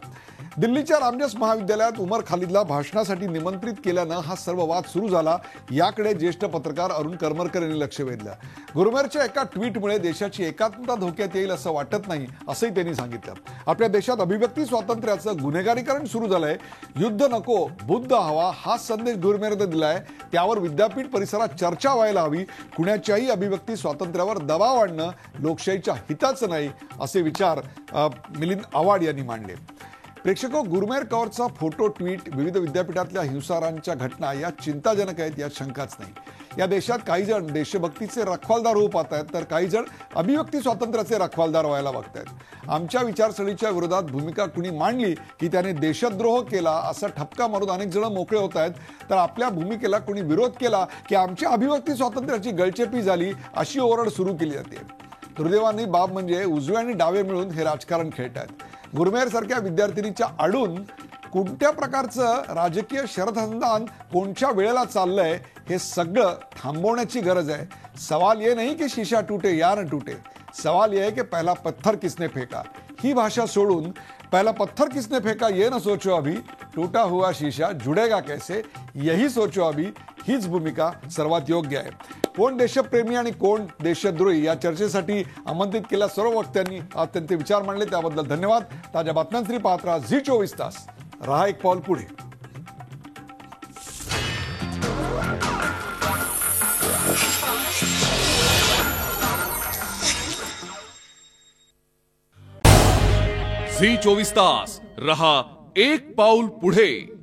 Speaker 1: दिल्लीच्या रामजस महाविद्यालयात उमर खालिदला भाषणासाठी निमंत्रित केल्यानं हा सर्व वाद सुरू झाला. याकडे ज्येष्ठ पत्रकार अरुण करमरकर यांनी लक्ष वेधलं. गुरमेहरच्या एका ट्विटमुळे देशाची एकात्मता धोक्यात येईल असं वाटत नाही असंही त्यांनी सांगितलं. आपल्या देशात अभिव्यक्ती स्वातंत्र्याचं गुन्हेगारीकरण सुरू झालंय. युद्ध नको, बुद्ध हवा हा संदेश गुरमेहरने दिलाय. त्यावर विद्यापीठ परिसरात चर्चा व्हायला हवी. कुणाच्याही अभिव्यक्ती स्वातंत्र्यावर दबाव आणणं लोकशाहीच्या हिताचं नाही असे विचार मिलिंद आव्हाड यांनी मांडले. प्रेक्षको, गुरमेहर कौरचा फोटो ट्विट विविध विद्यापीठातल्या हिंसाचारांच्या घटना या चिंताजनक आहेत यात शंकाच नाही. या देशात काही जण देशभक्तीचे रखवालदार होऊ पाहत आहेत तर काही जण अभिव्यक्ती स्वातंत्र्याचे रखवालदार व्हायला बघतायत. आमच्या विचारसरणीच्या विरोधात भूमिका कुणी मांडली की त्याने देशद्रोह केला असा ठपका मारून अनेक जण मोकळे होत आहेत. तर आपल्या भूमिकेला कुणी विरोध केला की आमच्या अभिव्यक्ती स्वातंत्र्याची गळचेपी झाली अशी ओरड सुरू केली जाते. दुर्दैवानी बाब म्हणजे उजवे आणि डावे मिळून हे राजकारण खेळत आहेत. गुरमेहर सारख्या विद्यार्थिनीच्या आडून कोणत्या प्रकारचं राजकीय शरसंधान कोणत्या वेळेला चाललंय हे सगळं थांबवण्याची गरज आहे. सवाल ये नहीं कि शीशा टूटे या न टूटे, सवाल ये है कि पहला पत्थर किसने फेंका. ही भाषा सोडून पहला पत्थर किसने फेंका ये न सोचो अभी, टूटा हुआ शीशा जुड़ेगा कैसे यही सोचो अभी, हीच भूमिका सर्वात योग्य आहे. कोण देशप्रेमी आणि कोण देशद्रोही या चर्चेसाठी आमंत्रित केलेल्या सर्व वक्त्यांनी आज त्यांचे विचार मांडले त्याबद्दल धन्यवाद. ताज्या बातम्यांसाठी पाहत राहा झी 24 तास. रहा एक पाऊल पुढे.
Speaker 13: झी 24 तास रहा एक पाऊल पुढे.